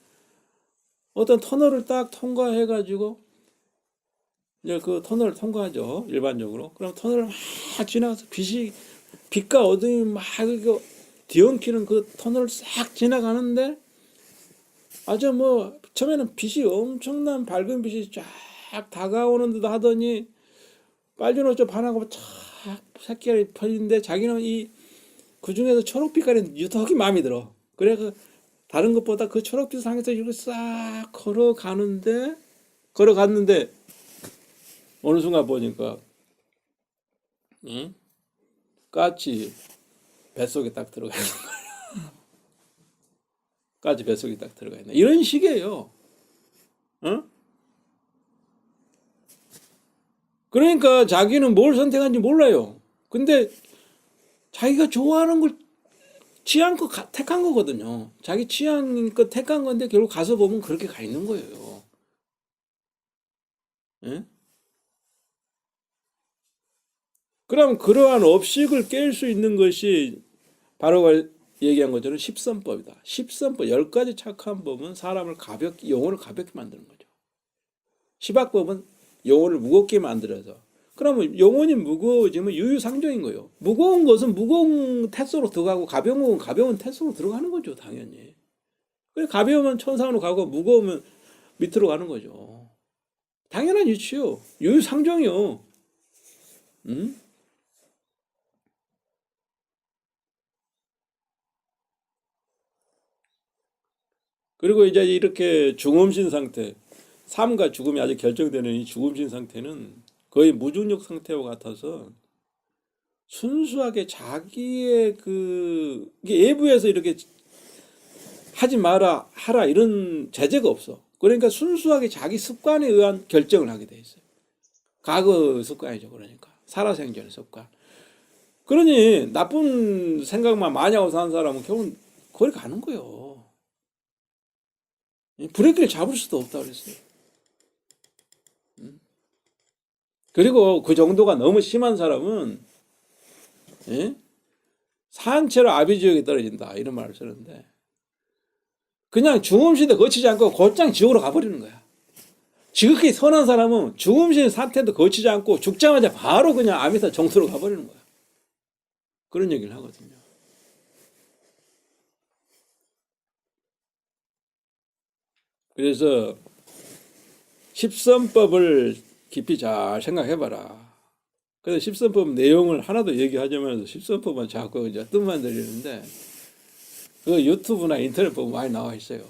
어떤 터널을 딱 통과해가지고 이제 그 터널을 통과하죠. 일반적으로. 그럼 터널을 막 지나가서 빛과 어둠이 막 뒤엉키는 그 터널을 싹 지나가는데 아주 뭐 처음에는 빛이 엄청난 밝은 빛이 쫙 다가오는 듯 하더니 빨간 옷 좀 반하고 쫙 새끼가 펴지는데 자기는 그 중에서 초록빛깔이 유독히 마음에 들어. 그래서 다른 것보다 그 초록빛 상에서 이렇게 싹 걸어갔는데 어느 순간 보니까 까치 뱃속에 딱 들어가 있는 거예요. 까치 뱃속에 딱 들어가 있는 이런 식이에요. 그러니까 자기는 뭘 선택한지 몰라요. 근데 자기가 좋아하는 걸 취향껏 택한 거거든요. 자기 취향껏 택한 건데 결국 가서 보면 그렇게 가 있는 거예요. 예? 그럼 그러한 업식을 깰 수 있는 것이 바로 얘기한 것처럼 십선법이다. 십선법, 10가지 착한 법은 사람을 가볍게, 영혼을 가볍게 만드는 거죠. 시박법은 영혼을 무겁게 만들어서. 그러면 영혼이 무거워지면 유유상종인 거예요. 무거운 것은 무거운 태소로 들어가고 가벼운 것은 가벼운 태소로 들어가는 거죠, 당연히. 그래, 가벼우면 천상으로 가고 무거우면 밑으로 가는 거죠. 당연한 이치요. 유유상종이요. 음? 그리고 이제 이렇게 중음신 상태, 삶과 죽음이 아직 결정되는 이 죽음신 상태는 거의 무중력 상태와 같아서 순수하게 자기의 이게 외부에서 이렇게 하지 마라, 하라 이런 제재가 없어. 그러니까 순수하게 자기 습관에 의한 결정을 하게 돼 있어요. 과거 습관이죠. 그러니까 살아생전 습관. 그러니 나쁜 생각만 많이 하고 사는 사람은 결국은 거기 가는 거예요. 브레이크를 잡을 수도 없다 그랬어요. 그리고 그 정도가 너무 심한 사람은 예? 산채로 아비지옥에 떨어진다 이런 말을 쓰는데 그냥 중음신도 거치지 않고 곧장 지옥으로 가버리는 거야. 지극히 선한 사람은 중음신 상태도 거치지 않고 죽자마자 바로 그냥 아미타 정토로 가버리는 거야. 그런 얘기를 하거든요. 그래서 십선법을 깊이 잘 생각해봐라. 그래서 십선법 내용을 하나도 얘기하자면서 십선법만 자꾸 이제 뜻만 들리는데 그 유튜브나 인터넷 보면 많이 나와 있어요.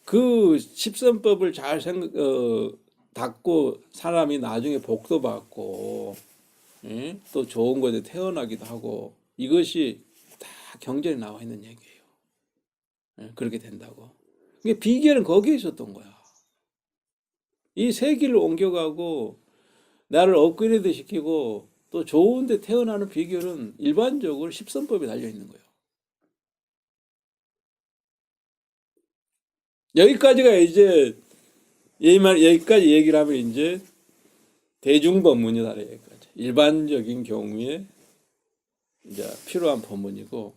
그 십선법을 잘 닦고 사람이 나중에 복도 받고 예? 또 좋은 곳에 태어나기도 하고 이것이 다 경전에 나와 있는 얘기예요. 예? 그렇게 된다고. 이게 비결은 거기에 있었던 거야. 이 세 길을 옮겨가고 나를 업그레이드 시키고 또 좋은 데 태어나는 비결은 일반적으로 십선법에 달려 있는 거예요. 여기까지가 이제 여기까지 얘기를 하면 이제 대중법문이다 여기까지. 일반적인 경우에 이제 필요한 법문이고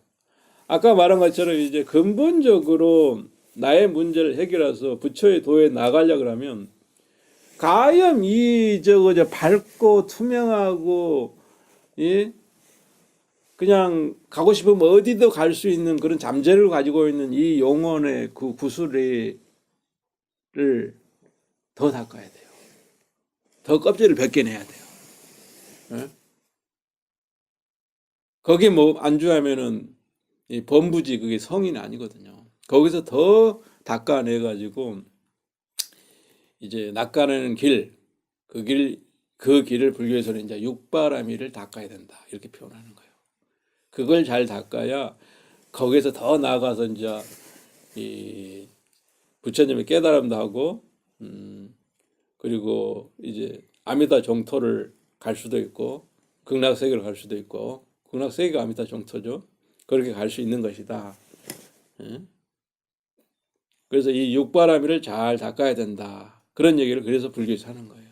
아까 말한 것처럼 이제 근본적으로 나의 문제를 해결해서 부처의 도에 나가려고 하면 가염 밝고 투명하고 예? 그냥 가고 싶으면 어디도 갈 수 있는 그런 잠재를 가지고 있는 이 영혼의 그 구슬을 더 닦아야 돼요. 더 껍질을 벗겨내야 돼요. 예? 거기에 뭐 안주하면은 이 범부지 그게 성인 아니거든요. 거기서 더 닦아내 가지고 이제 낚아내는 그 길을 불교에서는 이제 육바라밀을 닦아야 된다 이렇게 표현하는 거예요. 그걸 잘 닦아야 거기에서 더 나아가서 이제 이 부처님의 깨달음도 하고 그리고 이제 아미다 정토를 갈 수도 있고 극락세계를 갈 수도 있고 극락세계가 아미다 정토죠. 그렇게 갈 수 있는 것이다. 그래서 이 육바라밀을 잘 닦아야 된다. 그런 얘기를 그래서 불교에서 하는 거예요.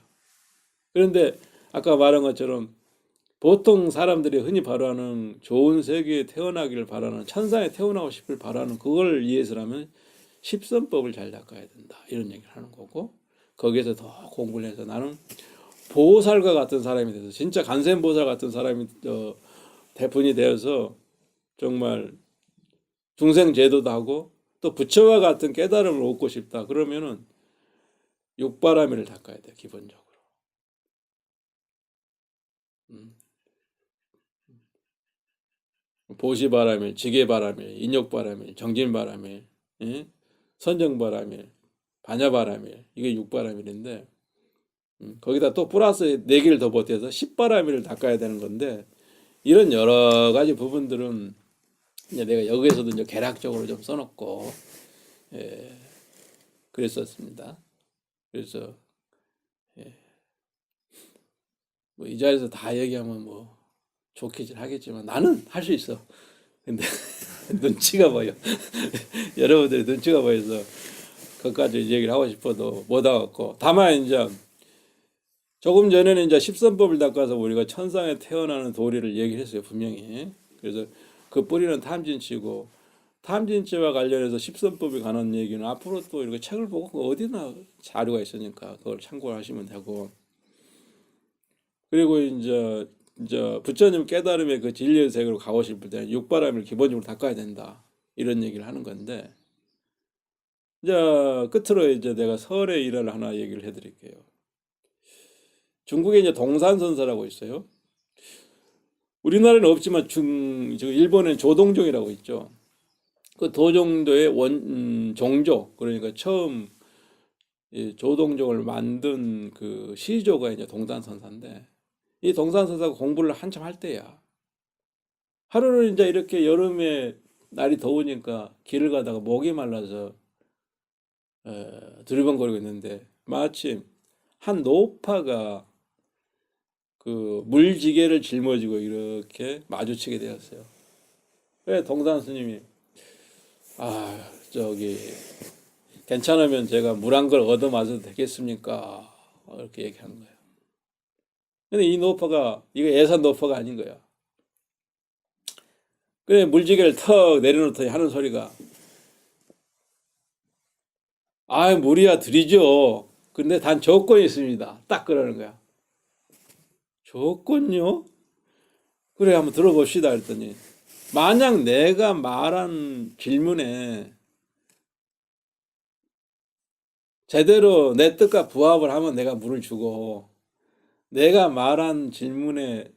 그런데 아까 말한 것처럼 보통 사람들이 흔히 바라는 좋은 세계에 태어나기를 바라는 천상에 태어나고 싶을 바라는 그걸 위해서라면 십선법을 잘 닦아야 된다. 이런 얘기를 하는 거고 거기에서 더 공부를 해서 나는 보살과 같은 사람이 돼서 진짜 간센보살 같은 사람이 대fun이 되어서 정말 중생제도도 하고 또 부처와 같은 깨달음을 얻고 싶다. 그러면은 육바라밀을 닦아야 돼요. 기본적으로. 보시바라밀, 지게바라밀, 인욕바라밀, 정진바라밀, 예? 선정바라밀, 반야바라밀 이게 육바라밀인데 거기다 또 플러스 4개를 더 보태서 십바라밀을 닦아야 되는 건데 이런 여러 가지 부분들은 이제 내가 여기에서도 이제 개략적으로 좀 써놓고 그랬었습니다. 그래서 뭐 이 자리에서 다 얘기하면 뭐 좋게질 하겠지만 나는 할 수 있어. 근데 눈치가 보여. 여러분들이 눈치가 보여서 그것까지 얘기를 하고 싶어도 못 하겠고, 다만 이제 조금 전에는 이제 십선법을 닦아서 우리가 천상에 태어나는 도리를 얘기했어요, 분명히. 그래서 그 뿌리는 탐진치고, 탐진치와 관련해서 십선법에 관한 얘기는 앞으로 또 이렇게 책을 보고 어디나 자료가 있으니까 그걸 참고를 하시면 되고, 그리고 이제 부처님 깨달음의 그 진리의 세계로 가고 싶을 때는 육바람을 기본적으로 닦아야 된다, 이런 얘기를 하는 건데, 이제 끝으로 이제 내가 설의 일화를 하나 얘기를 해드릴게요. 중국에 이제 동산선사라고 있어요. 우리나라에는 없지만 일본에는 조동종이라고 있죠. 그 도종도의 종조, 그러니까 처음 이 조동종을 만든 그 시조가 이제 동산선사인데, 이 동산선사가 공부를 한참 할 때야. 하루는 이제 이렇게 여름에 날이 더우니까 길을 가다가 목이 말라서 두리번거리고 있는데, 마침 한 노파가 그 물지개를 짊어지고 이렇게 마주치게 되었어요. 그래 동산 스님이 저기 괜찮으면 제가 물 한 걸 얻어 마셔도 되겠습니까? 이렇게 얘기하는 거예요. 근데 이 노파가 이거 예산 노파가 아닌 거야. 그래 물지개를 턱 내려놓더니 하는 소리가 물이야 드리죠. 근데 단 조건이 있습니다. 딱 그러는 거야. 조건요? 그래 한번 들어봅시다 했더니, 만약 내가 말한 질문에 제대로 내 뜻과 부합을 하면 내가 물을 주고, 내가 말한 질문에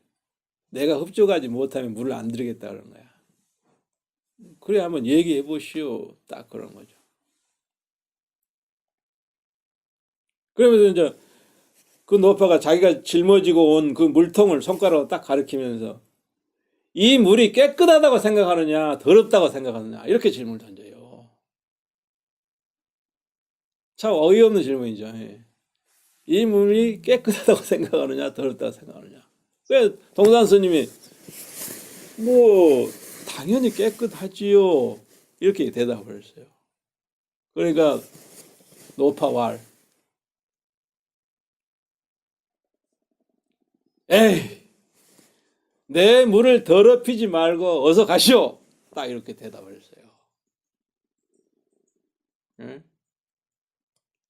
내가 흡족하지 못하면 물을 안 드리겠다 그런 거야. 그래 한번 얘기해 보시오. 딱 그런 거죠. 그러면서 이제 그 노파가 자기가 짊어지고 온 그 물통을 손가락으로 딱 가리키면서 이 물이 깨끗하다고 생각하느냐 더럽다고 생각하느냐 이렇게 질문을 던져요. 참 어이없는 질문이죠. 이 물이 깨끗하다고 생각하느냐 더럽다고 생각하느냐. 그래서 동산 스님이 뭐 당연히 깨끗하지요 이렇게 대답을 했어요. 그러니까 노파왈 에이 내 물을 더럽히지 말고 어서 가시오 딱 이렇게 대답을 했어요. 예?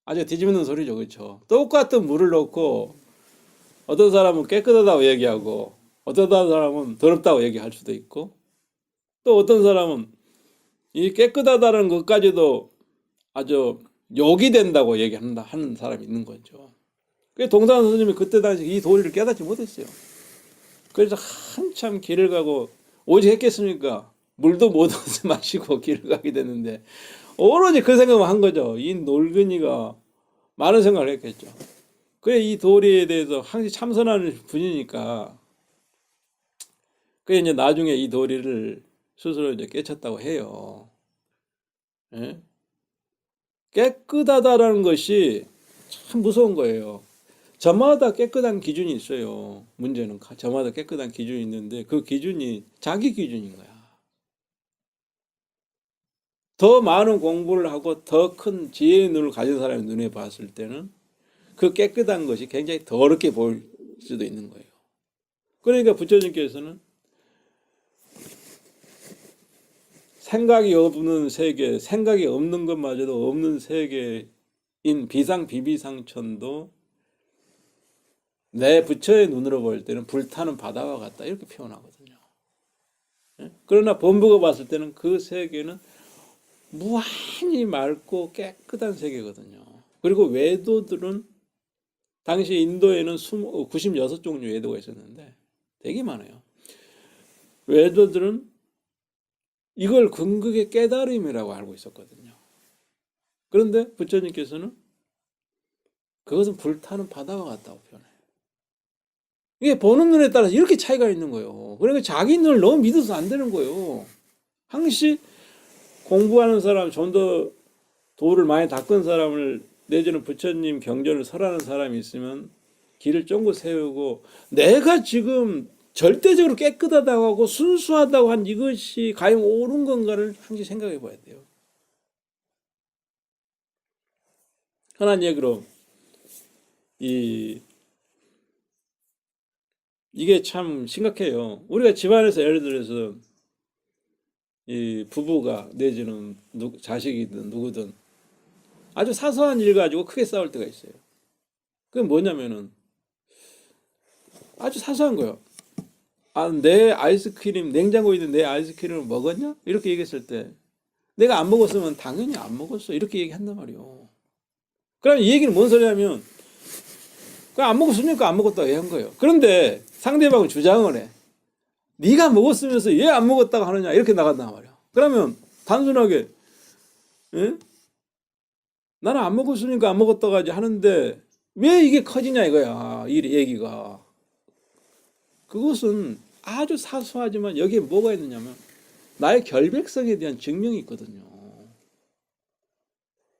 아주 뒤집는 소리죠. 그렇죠? 똑같은 물을 넣고 어떤 사람은 깨끗하다고 얘기하고 어떤 사람은 더럽다고 얘기할 수도 있고, 또 어떤 사람은 이 깨끗하다는 것까지도 아주 욕이 된다고 얘기한다 하는 사람이 있는 거죠. 그래서 동산 스님이 그때 당시 이 도리를 깨닫지 못했어요. 그래서 한참 길을 가고 오직 했겠습니까? 물도 못 얻어 마시고 길을 가게 됐는데 오로지 그 생각만 한 거죠. 이 놀근이가 많은 생각을 했겠죠. 그래 이 도리에 대해서 항상 참선하는 분이니까 그래 이제 나중에 이 도리를 스스로 이제 깨쳤다고 해요. 예? 깨끗하다라는 것이 참 무서운 거예요. 저마다 깨끗한 기준이 있어요. 문제는 저마다 깨끗한 기준이 있는데 그 기준이 자기 기준인 거야. 더 많은 공부를 하고 더 큰 지혜의 눈을 가진 사람의 눈에 봤을 때는 그 깨끗한 것이 굉장히 더럽게 보일 수도 있는 거예요. 그러니까 부처님께서는 생각이 없는 세계, 생각이 없는 것마저도 없는 세계인 비상 비비상천도 내 부처의 눈으로 볼 때는 불타는 바다와 같다 이렇게 표현하거든요. 그러나 범부가 봤을 때는 그 세계는 무한히 맑고 깨끗한 세계거든요. 그리고 외도들은 당시 인도에는 96종류 외도가 있었는데 되게 많아요. 외도들은 이걸 궁극의 깨달음이라고 알고 있었거든요. 그런데 부처님께서는 그것은 불타는 바다와 같다고 표현해요. 이게 보는 눈에 따라서 이렇게 차이가 있는 거예요. 그러니까 자기 눈을 너무 믿어서 안 되는 거예요. 항시 공부하는 사람, 좀 더 도를 많이 닦은 사람을 내지는 부처님 경전을 설하는 사람이 있으면 길을 쫑긋 세우고 내가 지금 절대적으로 깨끗하다고 하고 순수하다고 한 이것이 과연 옳은 건가를 항상 생각해 봐야 돼요. 흔한 얘기로 이게 참 심각해요. 우리가 집안에서 예를 들어서 이 부부가 내지는 자식이든 누구든 아주 사소한 일 가지고 크게 싸울 때가 있어요. 그게 뭐냐면은 아주 사소한 거예요. 아, 내 아이스크림, 냉장고에 있는 내 아이스크림을 먹었냐? 이렇게 얘기했을 때 내가 안 먹었으면 당연히 안 먹었어. 이렇게 얘기한단 말이에요. 그럼 이 얘기는 뭔 소리냐면 그냥 안 먹었으니까 안 먹었다고 얘기한 거예요. 그런데 상대방은 주장을 해. 네가 먹었으면서 얘 안 먹었다고 하느냐 이렇게 나간단 말이야. 그러면 단순하게 에? 나는 안 먹었으니까 안 먹었다고 하지 하는데 왜 이게 커지냐 이거야. 이 얘기가. 그것은 아주 사소하지만 여기에 뭐가 있느냐면 나의 결백성에 대한 증명이 있거든요.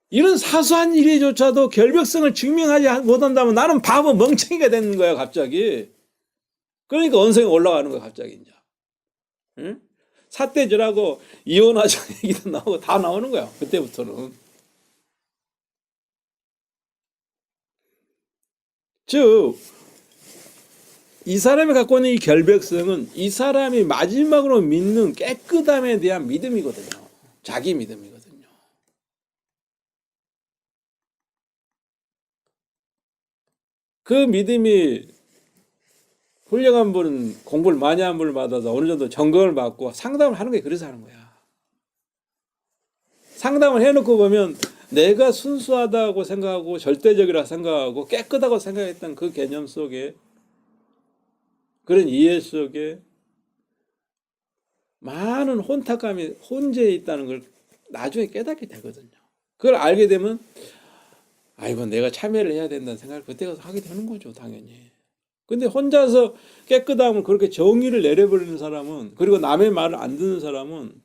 이런 사소한 일에조차도 결백성을 증명하지 못한다면 나는 바보 멍청이가 되는 거야 갑자기. 그러니까 언성이 올라가는 거야 갑자기 이제. 응? 삿대질하고 이혼하자 얘기도 나오고 다 나오는 거야 그때부터는. 즉 이 사람이 갖고 있는 이 결백성은 이 사람이 마지막으로 믿는 깨끗함에 대한 믿음이거든요. 자기 믿음이거든요. 그 믿음이 훌륭한 분은 공부를 많이 한 분을 받아서 어느 정도 점검을 받고 상담을 하는 게 그래서 하는 거야. 상담을 해놓고 보면 내가 순수하다고 생각하고 절대적이라고 생각하고 깨끗하고 생각했던 그 개념 속에 그런 이해 속에 많은 혼탁함이 혼재해 있다는 걸 나중에 깨닫게 되거든요. 그걸 알게 되면 아이고 내가 참여를 해야 된다는 생각을 그때 가서 하게 되는 거죠 당연히. 근데 혼자서 깨끗함을 그렇게 정의를 내려버리는 사람은 그리고 남의 말을 안 듣는 사람은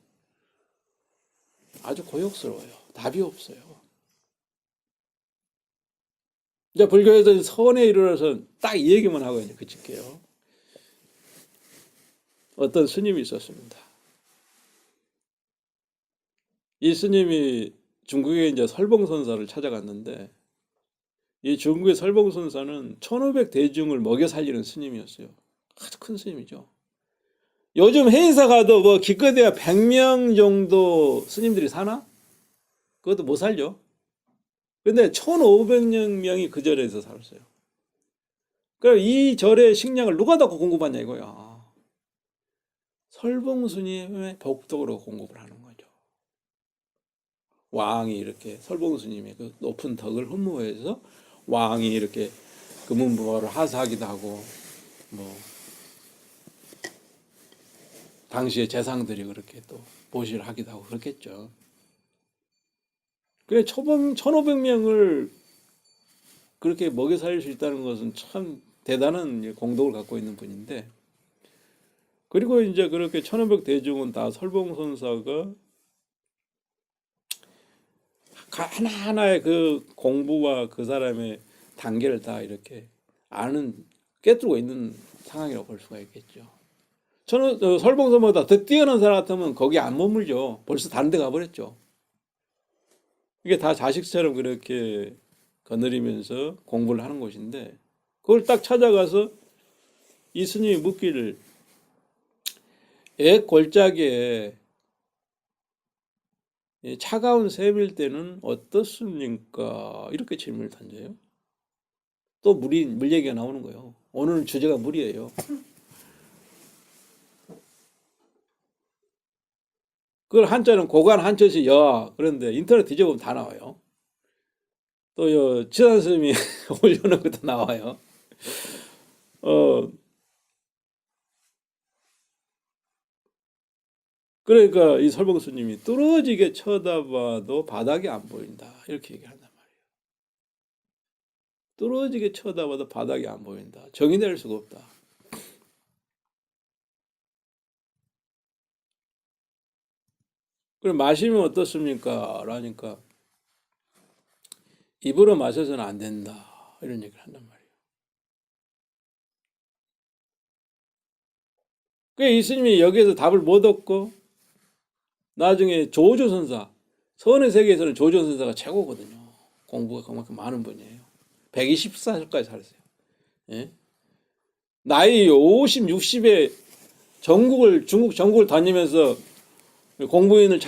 아주 고역스러워요. 답이 없어요. 이제 불교에서 선에 이르러서 딱 이 얘기만 하고 이제 그칠게요. 어떤 스님이 있었습니다. 이 스님이 중국에 이제 설봉선사를 찾아갔는데 이 중국의 설봉선사는 1500대중을 먹여 살리는 스님이었어요. 아주 큰 스님이죠. 요즘 회사 가도 뭐 기껏해야 100명 정도 스님들이 사나? 그것도 못 살죠. 근데 1500명이 그 절에서 살았어요. 그럼 이 절의 식량을 누가 다 공급하냐 이거야. 설봉스님의 복덕으로 공급을 하는 거죠. 왕이 이렇게 설봉스님의 그 높은 덕을 흠모해서 왕이 이렇게 금은보화를 하사하기도 하고 뭐 당시의 재상들이 그렇게 또 보시를 하기도 하고 그렇겠죠. 그래 1500명을 그렇게 먹여 살릴 수 있다는 것은 참 대단한 공덕을 갖고 있는 분인데 그리고 이제 그렇게 1500대중은 다 설봉선사가 하나하나의 그 공부와 그 사람의 단계를 다 이렇게 꿰뚫고 있는 상황이라고 볼 수가 있겠죠. 설봉선보다 더 뛰어난 사람 같으면 거기 안 머물죠. 벌써 다른 데 가버렸죠. 이게 다 자식처럼 그렇게 거느리면서 공부를 하는 곳인데 그걸 딱 찾아가서 이 스님이 묻기를 애 골짜기에 차가운 샘일 때는 어떻습니까? 이렇게 질문을 던져요. 또 물 얘기가 나오는 거예요. 오늘 주제가 물이에요. 그걸 한자는 고간 한자시 여. 그런데 인터넷 뒤져보면 다 나와요. 또 지산 스님이 올려놓은 것도 나와요. 그러니까 이 설봉스님이 뚫어지게 쳐다봐도 바닥이 안 보인다. 이렇게 얘기한단 말이에요. 뚫어지게 쳐다봐도 바닥이 안 보인다. 정의 내릴 수가 없다. 그럼 마시면 어떻습니까? 라니까 입으로 마셔서는 안 된다. 이런 얘기를 한단 말이에요. 그 이스님이 여기에서 답을 못 얻고 나중에 조조선사, 선의 세계에서는 조조선사가 최고거든요. 공부가 그만큼 많은 분이에요. 124살까지 살았어요. 예? 나이 50, 60에 중국 전국을 다니면서 공부인을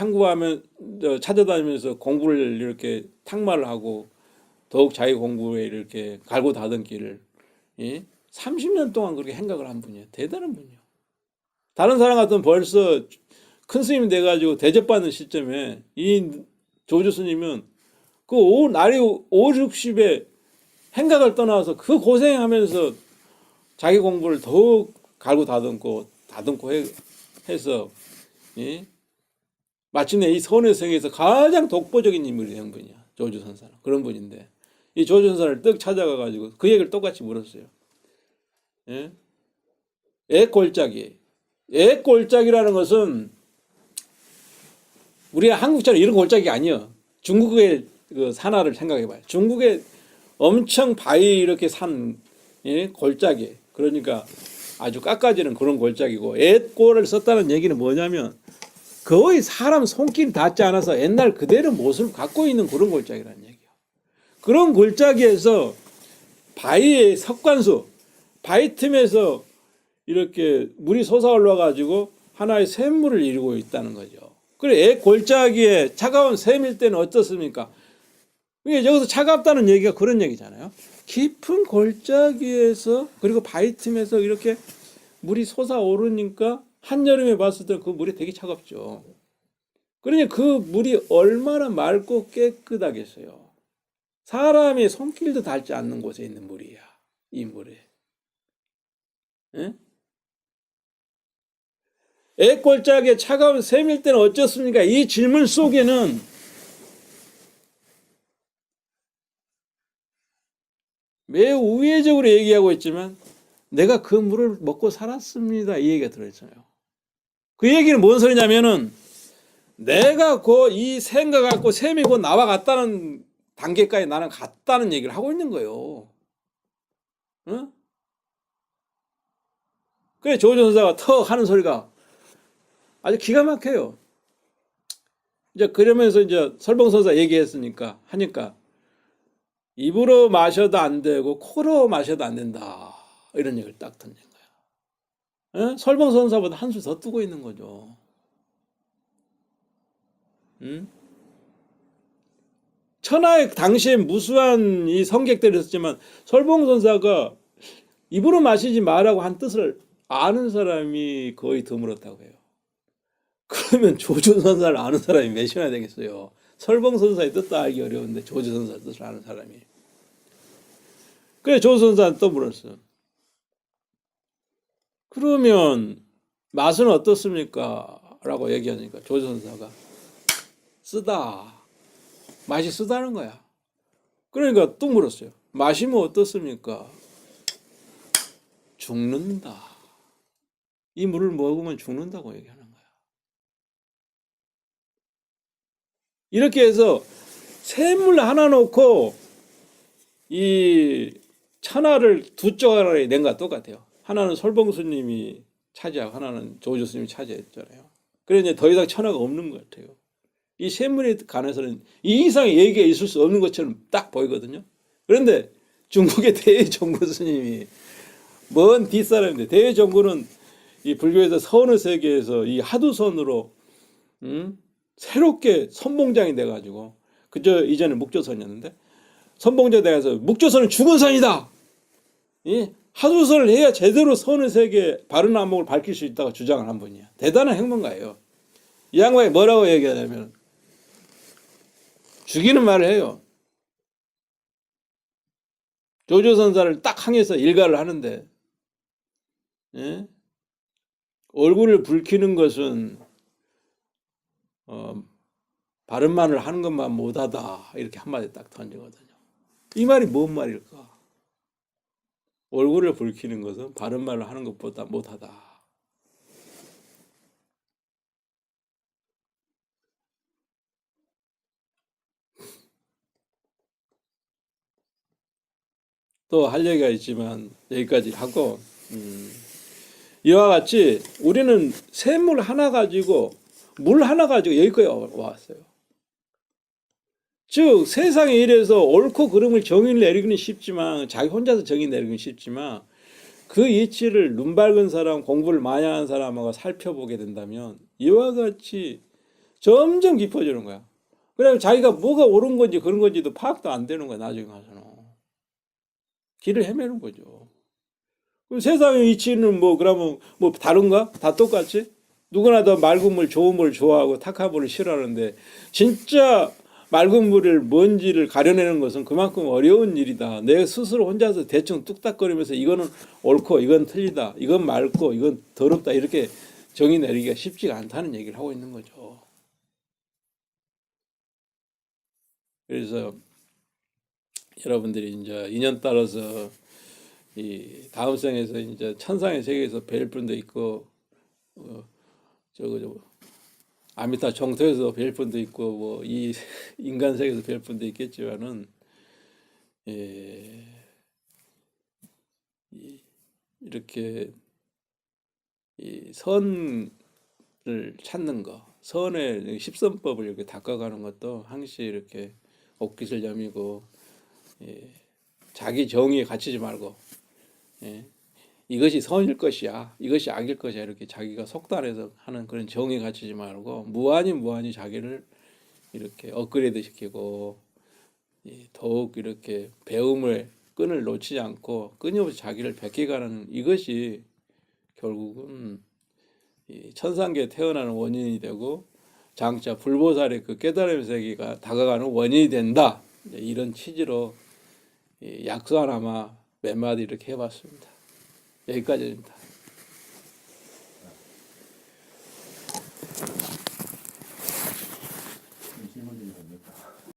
찾아다니면서 공부를 이렇게 탁말을 하고 더욱 자기 공부에 이렇게 갈고 닦은 길을 30년 동안 그렇게 행각을 한 분이에요. 대단한 분이에요. 다른 사람 같으면 벌써 큰 스님이 돼가지고 대접받는 시점에 이 조조 스님은 나이 5, 60에 행각을 떠나서 그 고생하면서 자기 공부를 더욱 갈고 다듬고 해서 마침내 이 선의 세계에서 가장 독보적인 인물이 된 분이야. 조조선사는 그런 분인데 이 조조선사를 떡 찾아가가지고 그 얘기를 똑같이 물었어요. 예? 애골짜기. 애골짜기라는 것은 우리가 한국처럼 이런 골짜기가 아니에요. 중국의 그 산하를 생각해봐요. 중국에 엄청 바위 이렇게 산 골짜기. 그러니까 아주 깎아지는 그런 골짜기고 애골을 썼다는 얘기는 뭐냐면 거의 사람 손길이 닿지 않아서 옛날 그대로 모습을 갖고 있는 그런 골짜기라는 얘기예요. 그런 골짜기에서 바위의 석관수, 바위 틈에서 이렇게 물이 솟아올라 가지고 하나의 샘물을 이루고 있다는 거죠. 그래 애 골짜기에 차가운 샘일 때는 어떻습니까? 이게 여기서 차갑다는 얘기가 그런 얘기잖아요. 깊은 골짜기에서 그리고 바위 틈에서 이렇게 물이 솟아오르니까 한여름에 봤을 때 그 물이 되게 차갑죠. 그러니 그 물이 얼마나 맑고 깨끗하겠어요. 사람의 손길도 닿지 않는 곳에 있는 물이야. 이 물에. 예? 애골짜기에 차가운 샘일 때는 어쩌습니까? 이 질문 속에는 매우 우회적으로 얘기하고 있지만 내가 그 물을 먹고 살았습니다. 이 얘기가 들어있잖아요. 그 얘기는 뭔 소리냐면은 내가 이 샘과 같고 샘이 곧 나와 같다는 단계까지 나는 갔다는 얘기를 하고 있는 거예요. 응? 그래 조전사가 턱 하는 소리가 아주 기가 막혀요. 이제 그러면서 이제 설봉선사 얘기했으니까 하니까 입으로 마셔도 안 되고 코로 마셔도 안 된다. 이런 얘기를 딱 던진 거야. 예? 설봉선사보다 한술 더 뜨고 있는 거죠. 응? 천하에 당시에 무수한 이 성객들이 있었지만 설봉선사가 입으로 마시지 말라고 한 뜻을 아는 사람이 거의 드물었다고 해요. 그러면 조조선사를 아는 사람이 몇이나 되겠어요. 설봉선사의 뜻도 알기 어려운데 조조선사의 뜻을 아는 사람이. 그래 조조선사는 또 물었어요. 그러면 맛은 어떻습니까? 라고 얘기하니까 조조선사가 쓰다. 맛이 쓰다는 거야. 그러니까 또 물었어요. 마시면 어떻습니까? 죽는다. 이 물을 먹으면 죽는다고 얘기하는 거야. 이렇게 해서 샘물 하나 놓고 이 천하를 두 조각에 낸 것과 똑같아요. 하나는 설봉스님이 차지하고 하나는 조조스님이 차지했잖아요. 그래서 이제 더 이상 천하가 없는 것 같아요. 이 샘물에 관해서는 이 이상의 얘기가 있을 수 없는 것처럼 딱 보이거든요. 그런데 중국의 대의정구 스님이 먼 뒷사람인데 대의정구는 이 불교에서 선의 세계에서 이 하두선으로 새롭게 선봉장이 돼가지고 그저 이전에 묵조선이었는데 선봉장 돼가서 묵조선은 죽은 선이다. 하두선을 해야 제대로 선의 세계 바른 안목을 밝힐 수 있다고 주장을 한 분이야. 대단한 행문가예요. 이 양반이 뭐라고 얘기하냐면 죽이는 말을 해요. 조조선사를 딱 향해서 일가를 하는데 얼굴을 붉히는 것은 바른 말을 하는 것만 못하다 이렇게 한마디 딱 던지거든요. 이 말이 뭔 말일까? 얼굴을 붉히는 것은 바른 말을 하는 것보다 못하다. 또 할 얘기가 있지만 여기까지 하고 이와 같이 우리는 샘물 하나 가지고 물 하나 가지고 여기까지 왔어요. 즉 세상에 이래서 옳고 그름을 정의를 내리기는 쉽지만 자기 혼자서 정의 내리기는 쉽지만 그 이치를 눈 밝은 사람 공부를 많이 하는 사람하고 살펴보게 된다면 이와 같이 점점 깊어지는 거야. 그래서 자기가 뭐가 옳은 건지 그런 건지도 파악도 안 되는 거야. 나중에 가서는 길을 헤매는 거죠. 그럼 세상의 이치는 뭐 그러면 뭐 다른가? 다 똑같지? 누구나 다 맑은 물, 좋은 물 좋아하고 탁한 물을 싫어하는데 진짜 맑은 물을 뭔지를 가려내는 것은 그만큼 어려운 일이다. 내 스스로 혼자서 대충 뚝딱거리면서 이거는 옳고 이건 틀리다. 이건 맑고 이건 더럽다. 이렇게 정의 내리기가 쉽지가 않다는 얘기를 하고 있는 거죠. 그래서 여러분들이 이제 인연 따라서 이 다음 생에서 이제 천상의 세계에서 뵐 분도 있고 저거 아미타 정토에서 뵐 분도 있고 뭐 이 인간 세계에서 뵐 분도 있겠지만은 이렇게 이 선을 찾는 거, 선의 십선법을 이렇게 닦아가는 것도 항시 이렇게 옥기슬염이고 자기 정의에 갇히지 말고 이것이 선일 것이야, 이것이 악일 것이야 이렇게 자기가 속단해서 하는 그런 정의에 갇히지 말고 무한히 자기를 이렇게 업그레이드 시키고 더욱 이렇게 배움의 끈을 놓치지 않고 끊임없이 자기를 베껴가는 이것이 결국은 이 천상계에 태어나는 원인이 되고 장차 불보살의 그 깨달음의 세계가 다가가는 원인이 된다. 이런 취지로 약수 하나만 몇 마디 이렇게 해봤습니다. 여기까지입니다.